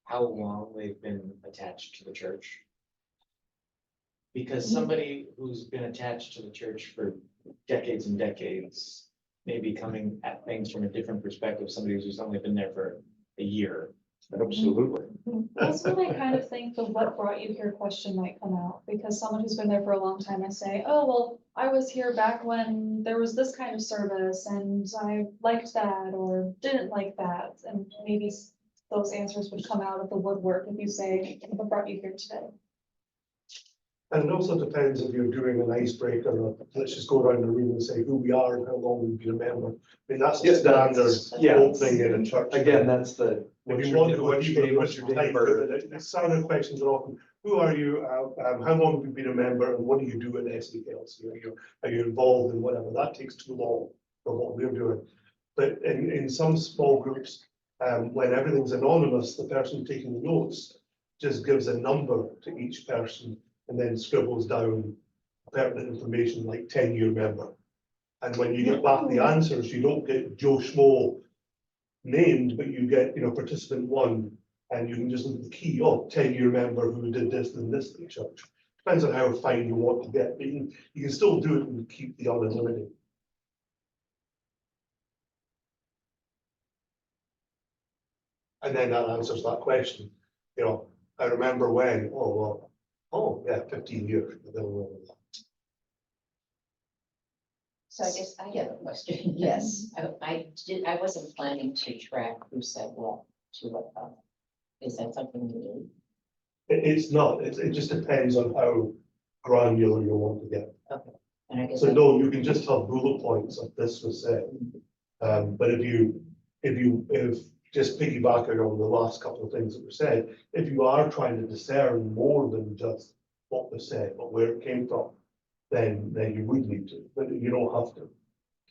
how long they've been attached to the church? Because somebody who's been attached to the church for decades and decades may be coming at things from a different perspective, somebody who's only been there for a year. Absolutely. That's when I kind of think the what brought you here question might come out, because someone who's been there for a long time might say, oh, well, I was here back when there was this kind of service and I liked that or didn't like that. And maybe those answers would come out of the woodwork if you say, what brought you here today? And it also depends if you're doing an icebreaker, or let's just go around the room and say who we are and how long we've been a member. I mean, that's the Yes, standard yeah. opening in a church. Again, that's the. If you want to, what's your type, the standard questions are often, who are you, how long have you been a member, and what do you do at SAKLC? Are you involved in whatever? That takes too long for what we're doing. But in some small groups, when everything's anonymous, the person taking the notes just gives a number to each person and then scribbles down pertinent information like 10-year member. And when you get back the answers, you don't get Joe Schmo named, but you get, participant one, and you can just look at the key, 10-year member who did this and this at the church. Depends on how fine you want to get, but you can still do it and keep the anonymity. And then that answers that question. I remember when, Oh, yeah, 15 years. So I guess I have a question. Yes. I wasn't planning to track who said what to what. Is that something you do? It's not, it just depends on how granular you want to get. And I guess. So no, you can just have bullet points of this was said. But if just piggybacking on the last couple of things that were said, if you are trying to discern more than just what was said, but where it came from, then you would need to, but you don't have to.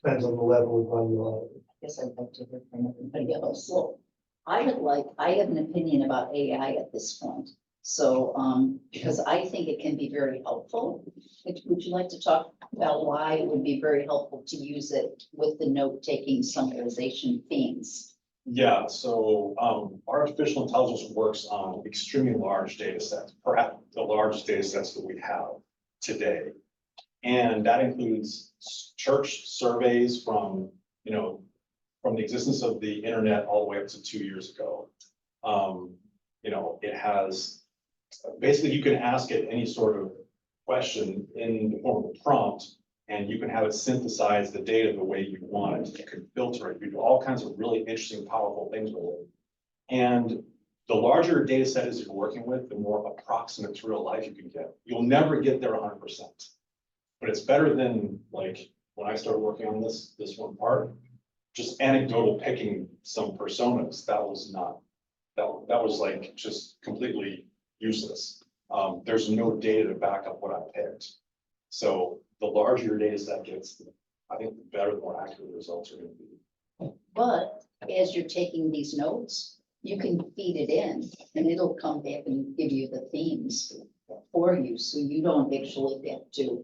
Depends on the level of granularity. I guess I'd like to hear from everybody else. Well, I have an opinion about AI at this point. So, because I think it can be very helpful. Would you like to talk about why it would be very helpful to use it with the note-taking summarization themes? Yeah, so artificial intelligence works on extremely large data sets, perhaps the largest data sets that we have today. And that includes church surveys from, from the existence of the internet all the way up to 2 years ago. It has, basically you can ask it any sort of question in the form of a prompt, and you can have it synthesize the data the way you want it. You can filter it, you do all kinds of really interesting, powerful things with it. And the larger data set is you're working with, the more approximate to real life you can get. You'll never get there 100%. But it's better than, like, when I started working on this one part, just anecdotal picking some personas. That was not, that was like just completely useless. There's no data to back up what I picked. So the larger your data set gets, I think the better, the more accurate the results are going to be. But as you're taking these notes, you can feed it in and it'll come back and give you the themes for you. So you don't actually have to,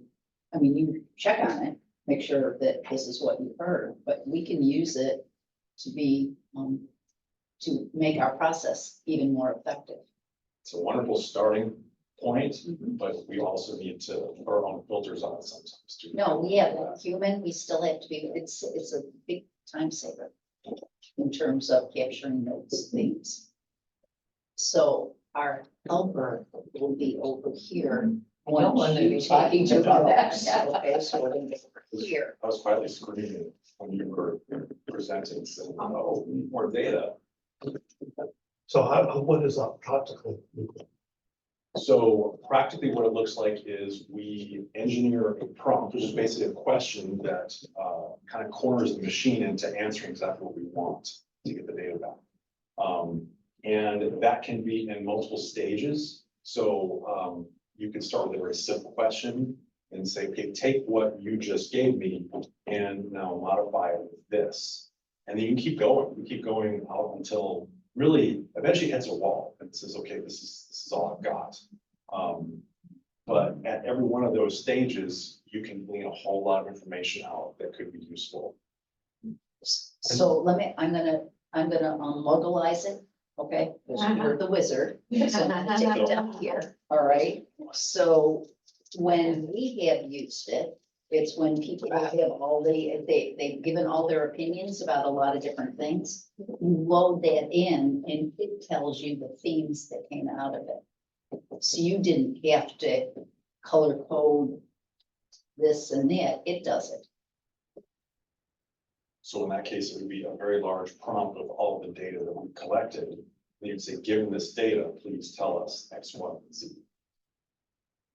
I mean, you check on it, make sure that this is what you heard, but we can use it to be, to make our process even more effective. It's a wonderful starting point, but we also need to put our own filters on it sometimes too. No, we have a human, we still have to be, it's a big time saver in terms of capturing notes, things. So our helper will be over here. I don't want to be talking to about that. Okay, so we're gonna get over here. I was quietly screaming when you were presenting, saying, oh, we need more data. So what is that practically? So practically what it looks like is we engineer a prompt, which is basically a question that kind of corners the machine into answering exactly what we want to get the data back. And that can be in multiple stages. So you can start with a very simple question and say, okay, take what you just gave me and now modify it with this. And then you can keep going. You keep going out until really eventually hits a wall and says, okay, this is all I've got. But at every one of those stages, you can glean a whole lot of information out that could be useful. So I'm gonna localize it, okay? Because you're the wizard. So I'm gonna take it down here, all right? So when we have used it, it's when people have all they've given all their opinions about a lot of different things. You load that in and it tells you the themes that came out of it. So you didn't have to color code this and that, it does it. So in that case, it would be a very large prompt of all the data that we collected. And you'd say, given this data, please tell us X, Y, and Z.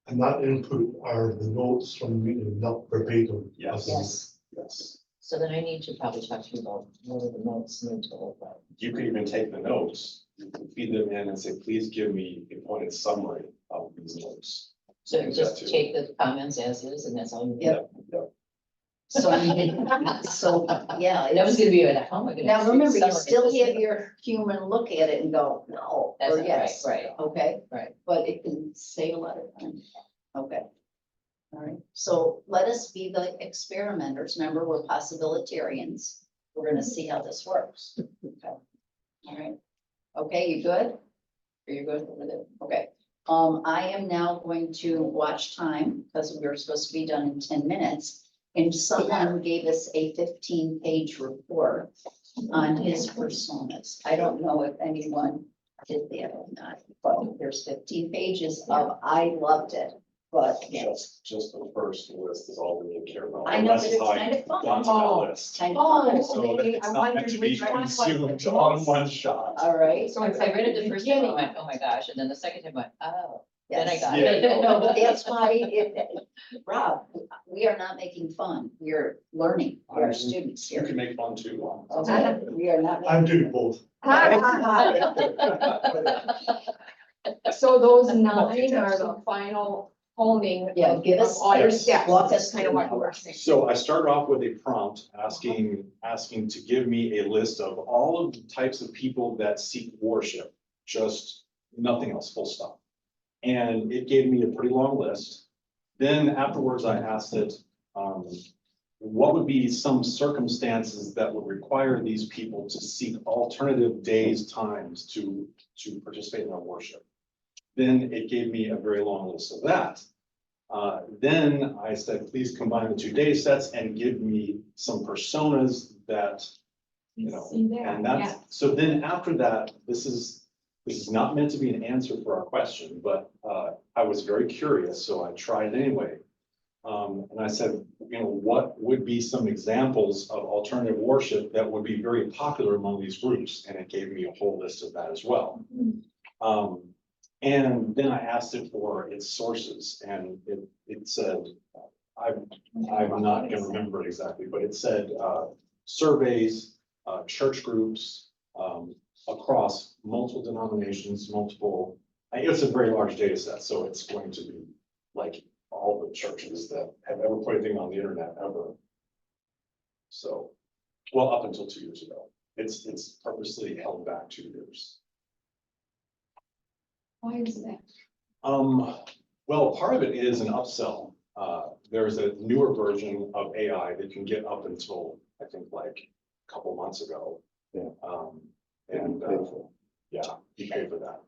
And that input are the notes from the meeting, not verbatim. Yes. Yes. Yes. So then I need to probably talk to you about what are the notes need to look like. You could even take the notes, you can feed them in and say, please give me a pointed summary of these notes. So Use just that too. take the comments as is and that's all you need. Yep. So I mean, so, yeah. That was gonna be, how am I gonna? Now, remember, you summarize still this? have your human look at it and go, no, That's or right, yes. right. Okay. Right. But it can save a lot of time. Okay. All right, so let us be the experimenters. Remember, we're possibilitarians. We're gonna see how this works. Okay. All right. Okay, you good? Are you good over there? Okay. I am now going to watch time because we were supposed to be done in 10 minutes. And someone gave us a 15-page report on his personas. I don't know if anyone, did that or not, but there's 15 pages of, I loved it, but yes. Just the first list is all we care about. I The know, rest but it's I kind of fun. got to Oh. that list. Kind of fun. Oh, So okay, it's I not meant wondered to be which one was the consumed on most. one shot. All right. So I it's read it the first time, I beginning. went, oh my gosh, and then the second time, I went, oh, then I Yes. got Yeah. it. No, but that's why Rob, we are not making fun. We're learning. We are students You here. can make fun too. Okay, we are not. I'm doing both. So those 9 are the final honing. Yeah, of- give of us- all your Yes. steps. Walk us That's kind of through what that. you were saying. So I started off with a prompt asking to give me a list of all of the types of people that seek worship, just nothing else, full stop. And it gave me a pretty long list. Then afterwards, I asked it, what would be some circumstances that would require these people to seek alternative days, times to participate in our worship? Then it gave me a very long list of that. Then I said, please combine the 2 day sets and give me some personas that, you know, See there, and yeah. that's, so then after that, this is not meant to be an answer for our question, but I was very curious, so I tried anyway. And I said, you know, what would be some examples of alternative worship that would be very popular among these groups? And it gave me a whole list of that as well. And then I asked it for its sources, and it said, I'm not gonna remember it exactly, but it said surveys, church groups, across multiple denominations, it's a very large data set, so it's going to be like all the churches that have ever put anything on the internet ever. So, well, up until 2 years ago, it's purposely held back 2 years. Why is that? Well, part of it is an upsell. There's a newer version of AI that you can get up until, I think, like a couple months ago. Yeah. And, Pay for yeah, you pay for that.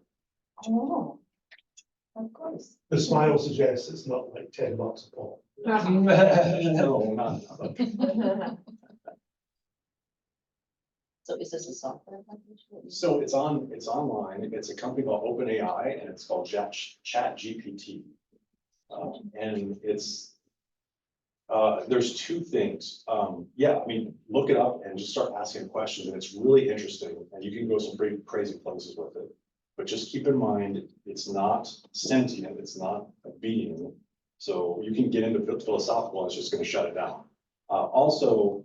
Oh, of course. The smile suggests it's not like 10 bucks a pop. No, not. So is this a software company? So it's online. It's a company called OpenAI and it's called ChatGPT. And it's, there's 2 things. Yeah, I mean, look it up and just start asking questions and it's really interesting and you can go some pretty crazy places with it. But just keep in mind, it's not sentient, it's not a being. So you can get into philosophical, it's just gonna shut it down. Also,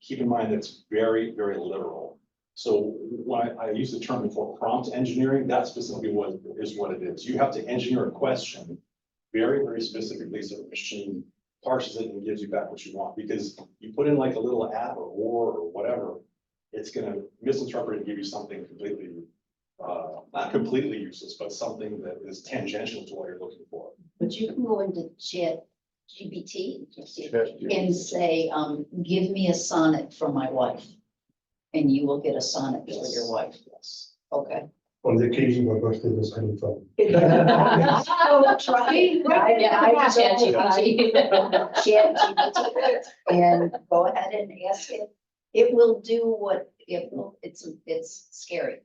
keep in mind that it's very, very literal. So when I use the term before prompt engineering, that's specifically what it is. You have to engineer a question very, very specifically so the machine parses it and gives you back what you want. Because you put in like a little app or whatever, it's gonna misinterpret and give you something completely, not completely useless, but something that is tangential to what you're looking for. But you can go into ChatGPT ChatGPT. and say, give me a sonnet from my wife. And you will get a sonnet for your wife. Yes. Okay. On the occasion where birthday was coming from. Oh, try it. I ChatGPT. ChatGPT. And go ahead and ask it. It will do what it will, it's scary.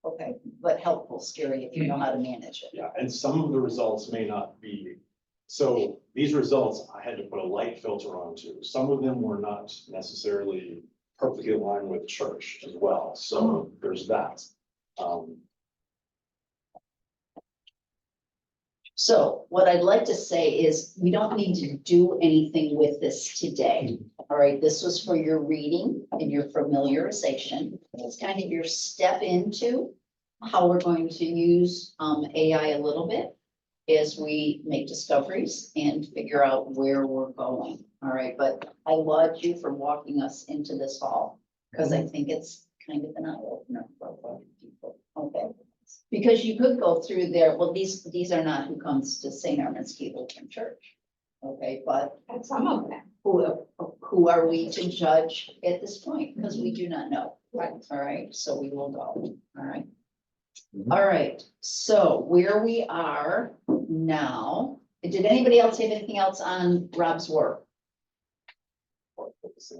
Okay, but helpful, scary if you know how to manage it. Yeah, and some of the results may not be, so these results I had to put a light filter onto. Some of them were not necessarily perfectly aligned with church as well, so there's that. So what I'd like to say is, we don't need to do anything with this today. All right, this was for your reading and your familiarization. It's kind of your step into how we're going to use AI a little bit as we make discoveries and figure out where we're going. All right, but I laud you for walking us into this hall, because I think it's kind of an eye opener for a lot of people. Okay. Because you could go through there, well, these are not who comes to St. Armand's Lutheran Church. Okay, but And some of them. who are we to judge at this point? Because we do not know. Right. All right, so we will go, all right? Mhm. All right, so where we are now, did anybody else have anything else on Rob's work?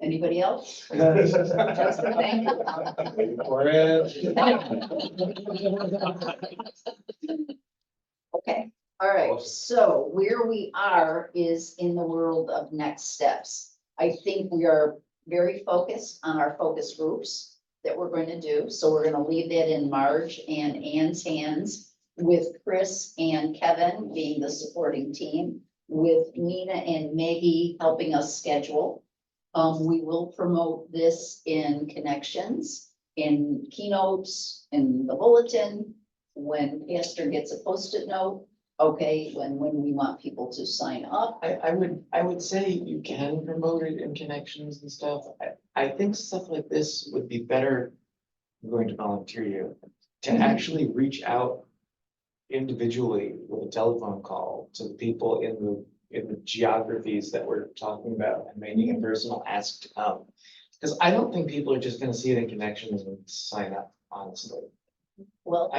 Anybody else? Because- Justin, thank you. For it. Okay, all right, so where we are is in the world of next steps. I think we are very focused on our focus groups that we're going to do, so we're gonna leave that in Marge and Ann's hands, with Chris and Kevin being the supporting team, with Nina and Maggie helping us schedule. We will promote this in connections, in keynotes, in the bulletin, when Pastor gets a Post-it note, okay, when we want people to sign up. I would say you can promote it in connections and stuff. I think stuff like this would be better. I'm going to volunteer you to actually reach out individually with a telephone call to the people in the geographies that we're talking about and making a personal ask to come. Because I don't think people are just gonna see it in connections and sign up, honestly. Well,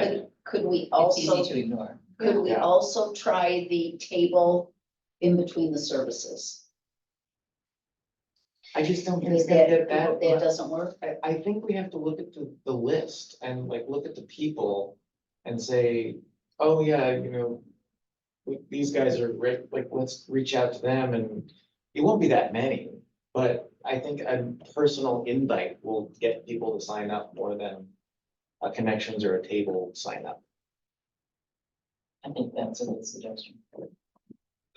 could we It's easy also, to ignore. could we Yeah. also try the table in between the services? I just don't think Is it's gonna that, get that that. doesn't work? I think we have to look at the list and like look at the people and say, oh yeah, you know. These guys are like, let's reach out to them and it won't be that many, but I think a personal invite will get people to sign up more than a connections or a table sign up. I think that's a good suggestion. I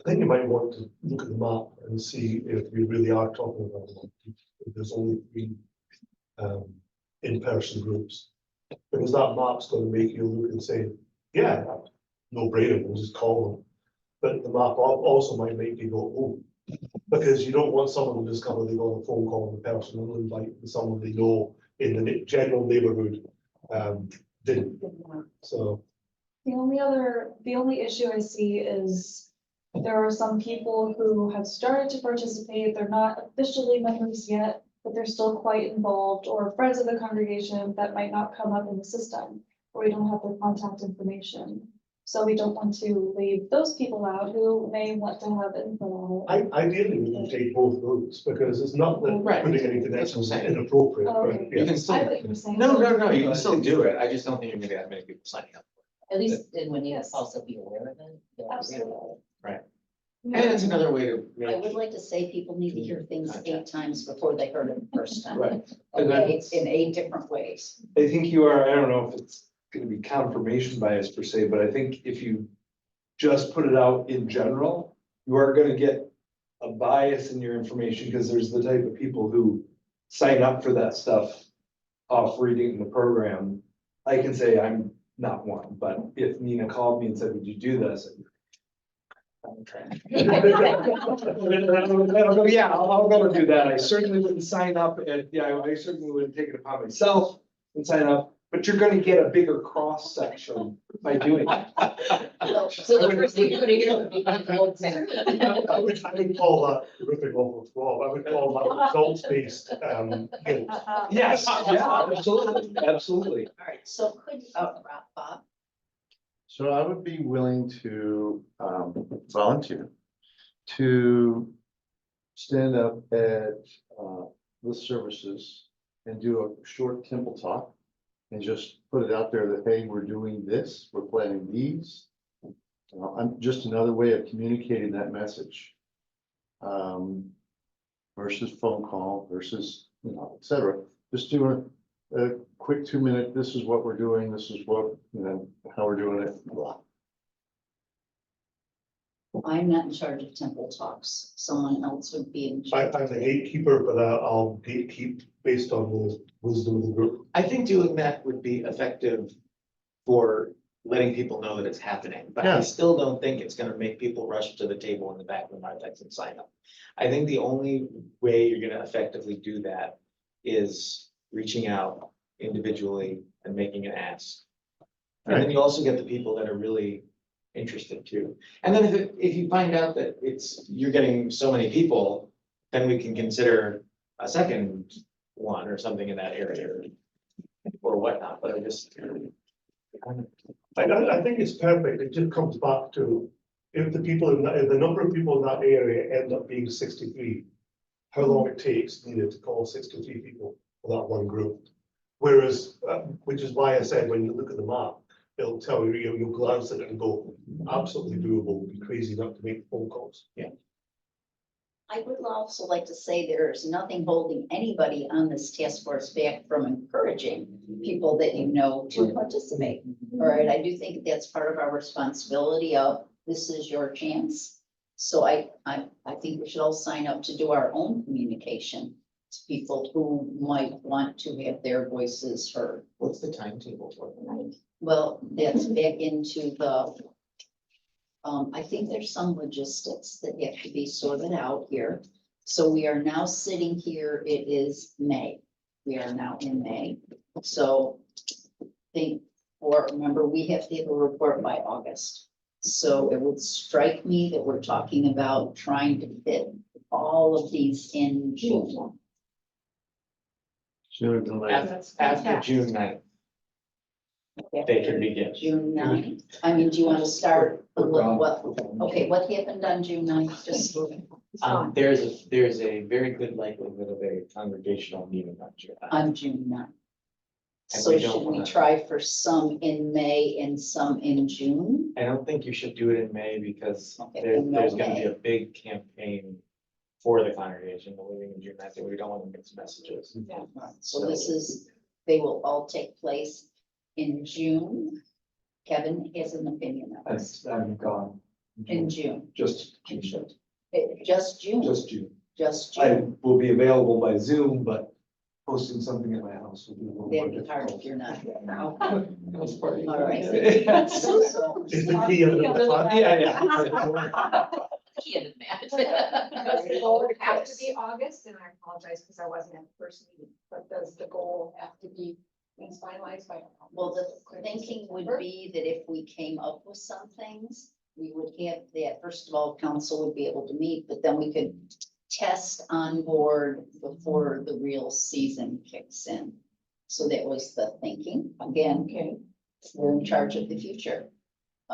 think you might want to look at the map and see if we really are talking about, if there's only 3 in-person groups. Because that map's gonna make you look and say, yeah, no brainer, we'll just call them. But the map also might make you go, oh, because you don't want someone to discover they got a phone call with a personal invite and someone they know in the general neighborhood didn't, so. The only issue I see is there are some people who have started to participate, they're not officially members yet, but they're still quite involved, or friends of the congregation that might not come up in the system, or we don't have their contact information. So we don't want to leave those people out who may want to have input on it. Ideally, we can take both routes, because it's not that Right. putting any connections is inappropriate, Oh, but okay. You yeah. can I still, thought you were saying. no, you can still do it. I just don't think you're gonna get that many people signing up. At least then when you Yes. also be aware of it. they'll be Absolutely. aware of it. And it's another way to I would make, like to say people need to hear things 8 times before they heard it the first time. Right. And Okay, that's- in 8 different ways. I think you are, I don't know if it's gonna be confirmation bias per se, but I think if you just put it out in general, you are gonna get a bias in your information, because there's the type of people who sign up for that stuff off reading the program. I can say I'm not one, but if Nina called me and said, would you do this? I'm trying. Yeah, I'll go and do that. I certainly wouldn't sign up and, yeah, I certainly wouldn't take it upon myself and sign up, but you're gonna get a bigger cross section by doing that. So the first thing you're gonna hear would be from the old center. I would call that, ripping off of Rob, I would call that results-based, guilt. Yes, yeah, absolutely, absolutely. All right, so could, Bob, So I would be willing to volunteer to stand up at the services and do a short temple talk and just put it out there that, hey, we're doing this, we're planning these. I'm just another way of communicating that message. Versus phone call versus, et cetera. Just do a quick 2-minute, this is what we're doing, this is what, how we're doing it, blah. I'm not in charge of temple talks. Someone else would be in charge. I'm the gatekeeper, but I'll gatekeep based on the wisdom of the group. I think doing that would be effective for letting people know that it's happening, but I Yeah. still don't think it's gonna make people rush to the table in the back of the narthex and sign up. I think the only way you're gonna effectively do that is reaching out individually and making an ask. And then you also get the people that are really interested too. And then if you find out that you're getting so many people, then we can consider a second one or something in that area or whatnot, but I just. I think it's perfect, it just comes back to, if the number of people in that area end up being 63, how long it takes needed to call 63 people for that one group. Whereas, which is why I said, when you look at the map, it'll tell you, you'll glance at it and go, absolutely doable, would be crazy not to make phone calls. I would also like to say there's nothing holding anybody on this task force back from encouraging people that you know to participate. All right, I do think that's part of our responsibility of, this is your chance. So I think we should all sign up to do our own communication to people who might want to have their voices heard. What's the timetable for the night? Well, that's back into the, I think there's some logistics that have to be sorted out here. So we are now sitting here, it is May. We are now in May. So remember, we have to have a report by August. So it would strike me that we're talking about trying to fit all of these in June. Sure, the last. After June 9th, they can begin. June 9th. I mean, do you want to start, okay, what happened on June 9th? Just, There's a very good likelihood of a congregational meeting on June 9th. on June 9th. And So we don't should we wanna- try for some in May and some in June? I don't think you should do it in May because Okay, there's no gonna be May. a big campaign for the congregation, the meeting in June 9th, and we don't want to mix messages. So this is, they will all take place in June. Kevin has an opinion of it, I'm gone. in June. Just Just June, Just June. just I June. will be available by Zoom, but hosting something at my house will be a little more That'd be hard if difficult. you're not here now. That's part of it. All right. Is the key under the flag? Yeah. He and Matt. Does the goal have to be August? And I apologize because I wasn't at the first meeting, but does the goal have to be things finalized by? Well, the thinking would be that if we came up with some things, we would have that, first of all, council would be able to meet, but then we could test on board before the real season kicks in. So that was the thinking. Again, okay, we're in charge of the future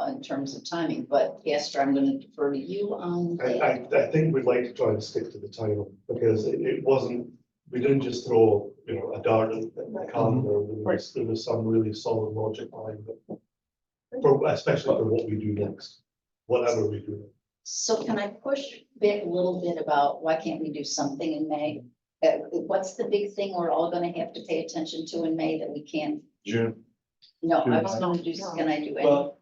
in terms of timing, but Esther, I'm going to defer to you on that. I think we'd like to try and stick to the title, because it wasn't, we didn't just throw, a dart at the calendar. There was some really solid logic behind it. Especially for what we do next, whatever we do. So can I push back a little bit about why can't we do something in May? What's the big thing we're all gonna have to pay attention to in May that we can't? June. No, I June. was gonna do, can I do it? Well,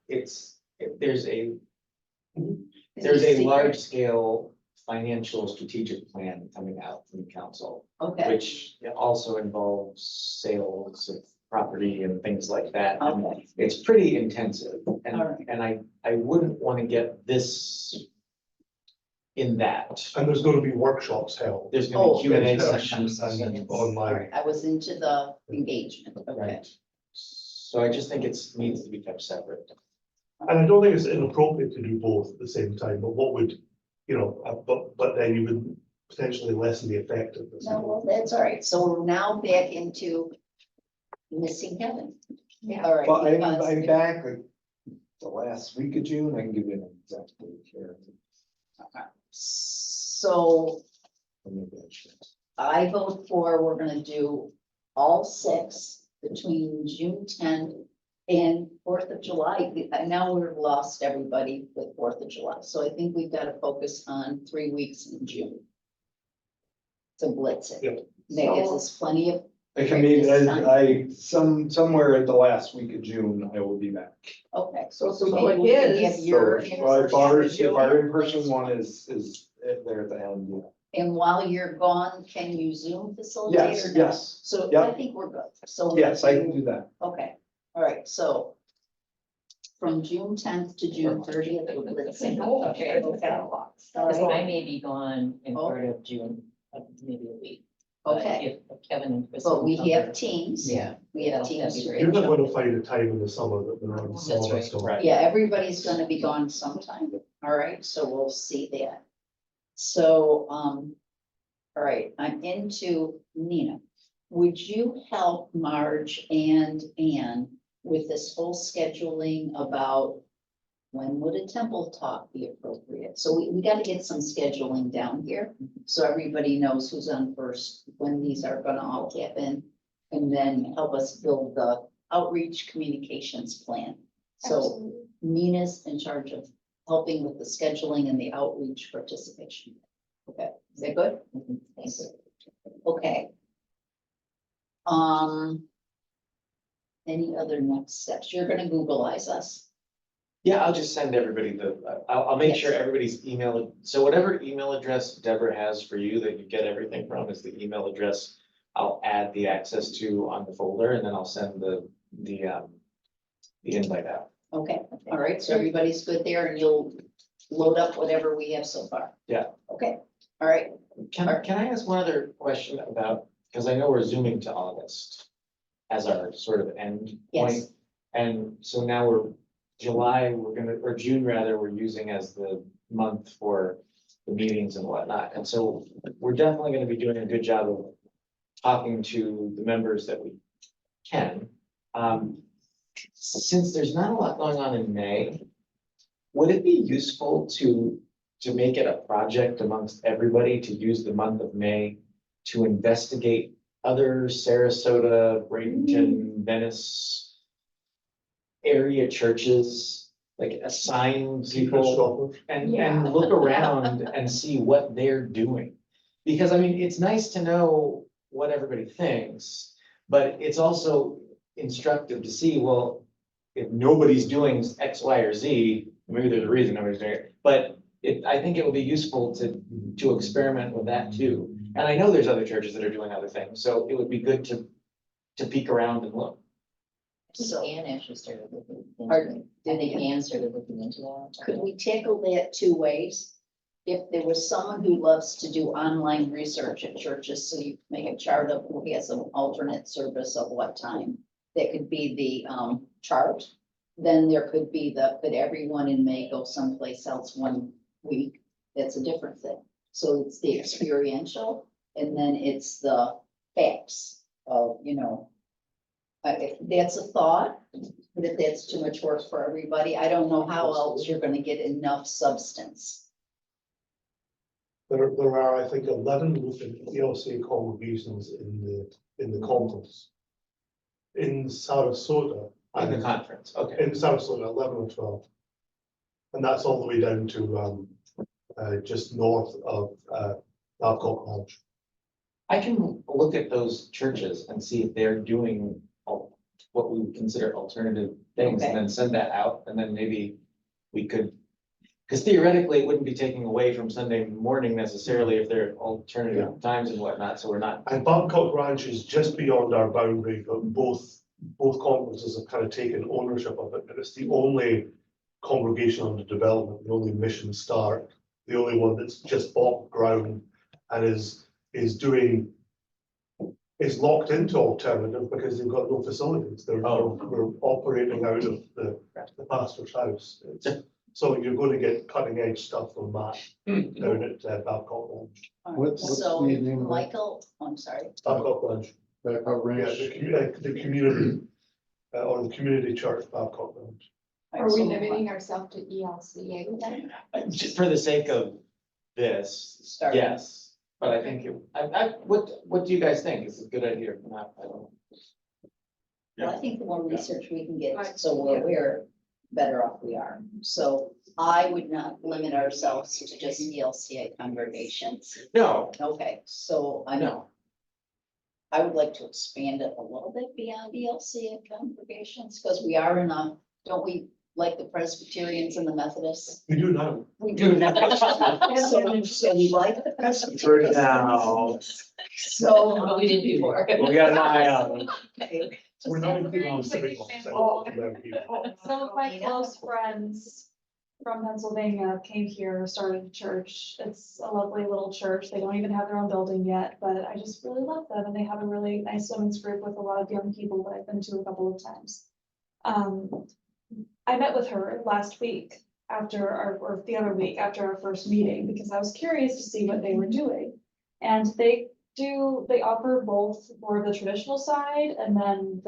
there's a large scale financial strategic plan coming out from council, Okay, which also involves sales of property and things like that. And okay, it's pretty intensive, and, All right. and I wouldn't want to get this in that. And there's gonna be workshops held. There's gonna Oh, be Q and A yes, sessions. and and- all online. right, I was into the engagement, okay. Right. So I just think needs to be kept separate. And I don't think it's inappropriate to do both at the same time, but what would, but then you would potentially lessen the effect of this. No, well, that's all right, so we're now back into missing Kevin. Yeah. All right, Well, because- I'm back like the last week of June. I can give you an exact date here. So Maybe I should. I vote for, we're gonna do all 6 between June 10th and 4th of July. Now we've lost everybody with 4th of July, so I think we've got to focus on 3 weeks in June. To blitz it. Yep. That gives us plenty of, I can meet, somewhere at the last week of June, I will be back. okay. So maybe what we can is- have your So in-person- if our in-person one is there at the end, yeah. And while you're gone, can you Zoom facilitate or Yes, not? yes, So I Yep. think we're good, so. yes, I can do that. Okay, all right, so from June 10th to June 30th, we're blitzing. Okay, okay. All Because right, I may be gone in Oh. part of June, maybe a week. But okay, if Kevin and Chris. but will we come have in- teams. Yeah. We have That'd be teams. great. You're not gonna find a time in the summer that we're on. That's right. So- Right. Yeah, everybody's gonna be gone sometime, all right, so we'll see that. So, all right, I'm into Nina. Would you help Marge and Ann with this whole scheduling about when would a temple talk be appropriate? So we gotta get some scheduling down here, so everybody knows who's on first, when these are gonna all happen. And then help us build the outreach communications plan. So Absolutely. Nina's in charge of helping with the scheduling and the outreach participation. Okay, is that good? Thanks. Okay. Any other next steps? You're gonna Googleize us. Yeah, I'll just send everybody I'll make sure Yes. everybody's email, so whatever email address Deborah has for you that you get everything from is the email address I'll add the access to on the folder, and then I'll send the invite out. Okay, all right, so everybody's good there and you'll load up whatever we have so far. Yeah. Okay, all right, Can I ask one other question about, because I know we're zooming to August as our sort of end point. Yes. And so now July, or June rather, we're using as the month for the meetings and whatnot. And so we're definitely gonna be doing a good job of talking to the members that we can. Since there's not a lot going on in May, would it be useful to make it a project amongst everybody to use the month of May to investigate other Sarasota, Bradenton, Venice area churches, like assign people and Yeah. look around and see what they're doing? Because I mean, it's nice to know what everybody thinks, but it's also instructive to see, well, if nobody's doing X, Y, or Z, maybe there's a reason nobody's doing it, but I think it would be useful to experiment with that too. And I know there's other churches that are doing other things, so it would be good to peek around and look. so Anne actually started looking. Pardon? I think Anne started looking into that. could we tackle that two ways? If there was someone who loves to do online research at churches, so you make a chart of who has an alternate service of what time, that could be the chart. Then there could be could everyone in May go someplace else one week? That's a different thing. So it's the experiential, and then it's the facts of, that's a thought. But if that's too much work for everybody, I don't know how else you're gonna get enough substance. There are, I think, 11 Lutheran ELC congregations in the conference. In Sarasota. In the conference, okay. In Sarasota, 11 or 12. And that's all the way down to just north of Babcock Lodge. I can look at those churches and see if they're doing what we would consider alternative things, and then send that out, and then maybe we could, because theoretically, it wouldn't be taking away from Sunday morning necessarily if they're alternative times and whatnot, so we're not. And Babcock Ranch is just beyond our boundary, but both conferences have kind of taken ownership of it, but it's the only congregation under development, the only mission start, the only one that's just bought ground and is locked into alternative because they've got no facilities. We're operating out of the pastor's house. So you're going to get cutting edge stuff from that down at Babcock Ranch. What's So the name? Michael, I'm sorry, Babcock Ranch, Babcock yeah, Ranch. the community, or the community church Babcock Ranch. Are we limiting ourselves to ELCA then? Just for the sake of this, Start. yes, but I think, what do you guys think? Is it a good idea or not? I don't know. well, I think the more research we can get, Right. so we're better off we are. So I would not limit ourselves to just ELCA congregations. No, Okay, so no, I would like to expand it a little bit beyond ELCA congregations, because we are enough, don't we, like the Presbyterians and the Methodists? We do now. We do. So we like the for Presbyterians. now, So. But we didn't before. we got an eye on them. Okay. We're not including on civic laws. Some of my close friends from Pennsylvania came here, started a church. It's a lovely little church. They don't even have their own building yet, but I just really love them. And they have a really nice women's group with a lot of young people that I've been to a couple of times. I met with her last week or the other week after our first meeting, because I was curious to see what they were doing. And they offer both for the traditional side and then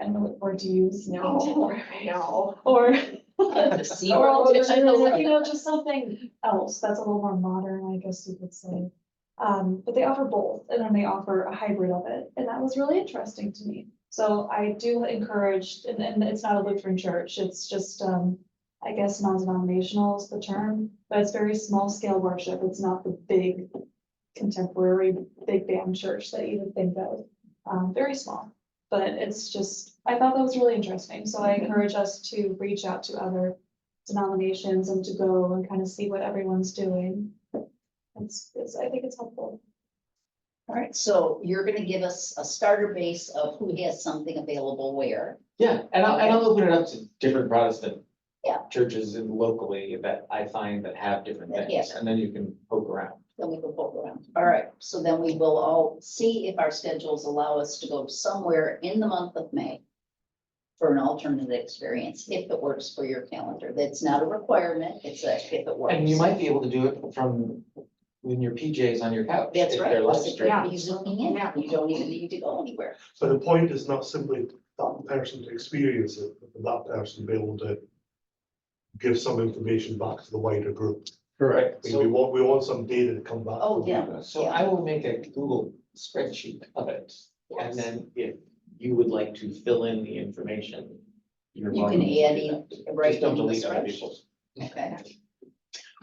I don't know what word to use. No, no. Or See Or where it's alternative, you know, just something else that's a little more modern, I guess you could say. But they offer both, and then they offer a hybrid of it, and that was really interesting to me. So I do encourage, and it's not a Lutheran church, it's just, I guess non-denominational is the term, but it's very small scale worship. It's not the big contemporary big band church that you would think of. Very small, but it's just, I thought that was really interesting. So I encourage us to reach out to other denominations and to go and kind of see what everyone's doing. I think it's helpful. All right, so you're gonna give us a starter base of who has something available where. Yeah, and I'll open it up to different Protestant. Yeah. Churches in locally that I find that have different That things, have. and then you can poke around. Then we can poke around. All right, so then we will all see if our schedules allow us to go somewhere in the month of May for an alternate experience, if it works for your calendar. That's not a requirement, it's a if it works. And you might be able to do it from in your PJs on your couch. That's if right. they're live Just streamed. be zooming in. You don't even need to go anywhere. So the point is not simply that person to experience it, but that person be able to give some information back to the wider group. Correct. We want some data to come back. Oh, from yeah. you. So I will make a Google spreadsheet of it, and Yes. then if you would like to fill in the information. You're You welcome can to add do in, that. right Just don't in the delete other spreadsheet. people's. Okay.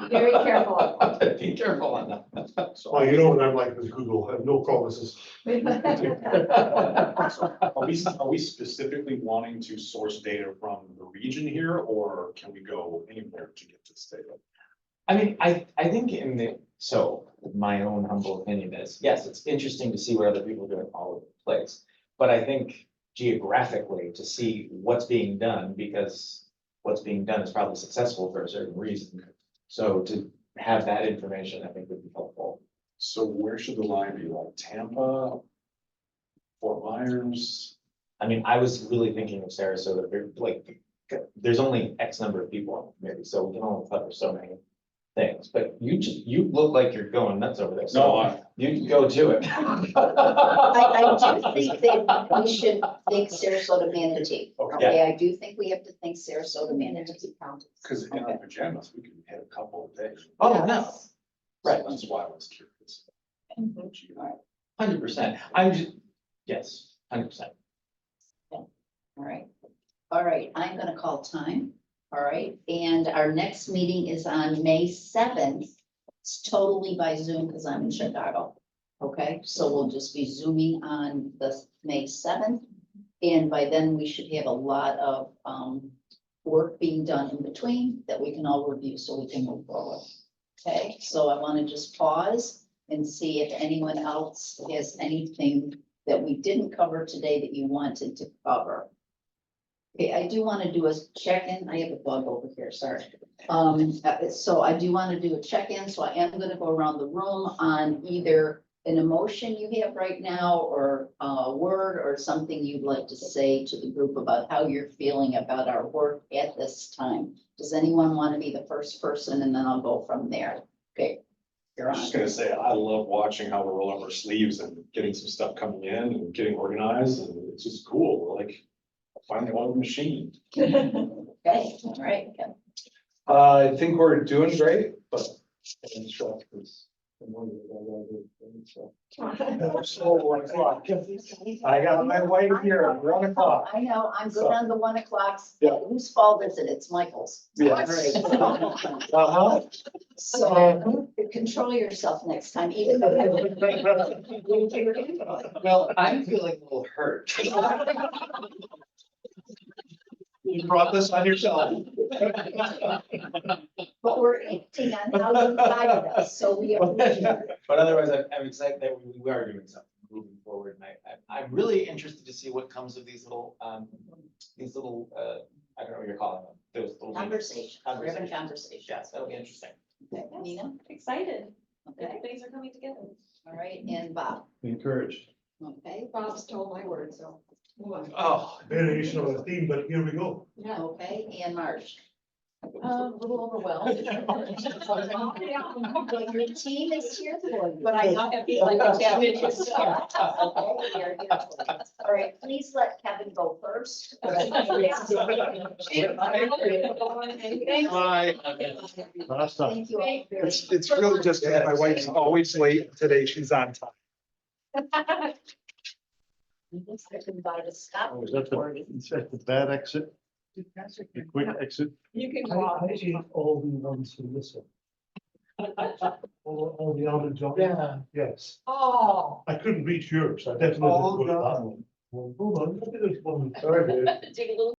Very careful. Be careful on that. Well, you know what I'm like with Google, I have no promises. Are we specifically wanting to source data from the region here, or can we go anywhere to get this data? I mean, I think so my own humble opinion is, yes, it's interesting to see what other people are doing all over the place. But I think geographically to see what's being done, because what's being done is probably successful for a certain reason. So to have that information, I think would be helpful. So where should the line be, like Tampa? Fort Myers? I mean, I was really thinking of Sarasota, there's only X number of people on the committee, so we can only cover so many things, but you look like you're going nuts over there, No, so you go to it. I do think that we should think Sarasota Manatee. Okay. Okay, I do think we have to think Sarasota Manatee. because in our pajamas, we can hit a couple of days. Oh, no, right. So that's why I was curious. 100%, I'm just, yes, 100%. All right, I'm gonna call time. All right, and our next meeting is on May 7th. It's totally by Zoom because I'm in Chicago. Okay, so we'll just be zooming on the May 7th. And by then we should have a lot of work being done in between that we can all review so we can move forward. Okay, so I want to just pause and see if anyone else has anything that we didn't cover today that you wanted to cover. Okay, I do want to do a check-in. I have a bug over here, sorry. So I do want to do a check-in, so I am going to go around the room on either an emotion you have right now or a word or something you'd like to say to the group about how you're feeling about our work at this time. Does anyone want to be the first person, and then I'll go from there? Okay, you're I was on. just gonna say, I love watching how we roll up our sleeves and getting some stuff coming in and getting organized, and it's just cool, we're like, finally on the machine. Okay, all right. Okay. I think we're doing great, but. I got my wife here at 1 o'clock. I know, I'm good on the 1 o'clocks. Yeah. Whose fault is it? It's Michael's. Yeah. All right. Uh-huh. So control yourself next time, even though. Well, I'm feeling a little hurt. You brought this on yourself. But we're acting on how you guided us, so we are. But otherwise, I'm excited that we are doing something moving forward, and I'm really interested to see what comes of these little, I don't know what you're calling them, those little. Conversation, we're having a conversation. Yes, that'll be interesting. Okay, Nina, Excited. okay, Things are coming together. all right, and Bob, Encouraged. okay, Bob stole my word, so. move on. Oh, Variation on the theme, but here we go. Yeah. okay, and Marge. A little overwhelmed. But your team is here for you. But I know I feel like a champion. Okay, we are here for you. All right, please let Kevin go first. Last time. Thank you all very much. It's really just that my wife's always late. Today she's on time. I can buy the stuff. Oh, is that the bad exit? The quick exit? You can I walk. ate all the ones from this one. All the almond joy. Yeah. Yes, Oh. I couldn't reach yours, I definitely. Oh, didn't put no. that one. Well, hold on, look at this one, sorry, dude. Take a little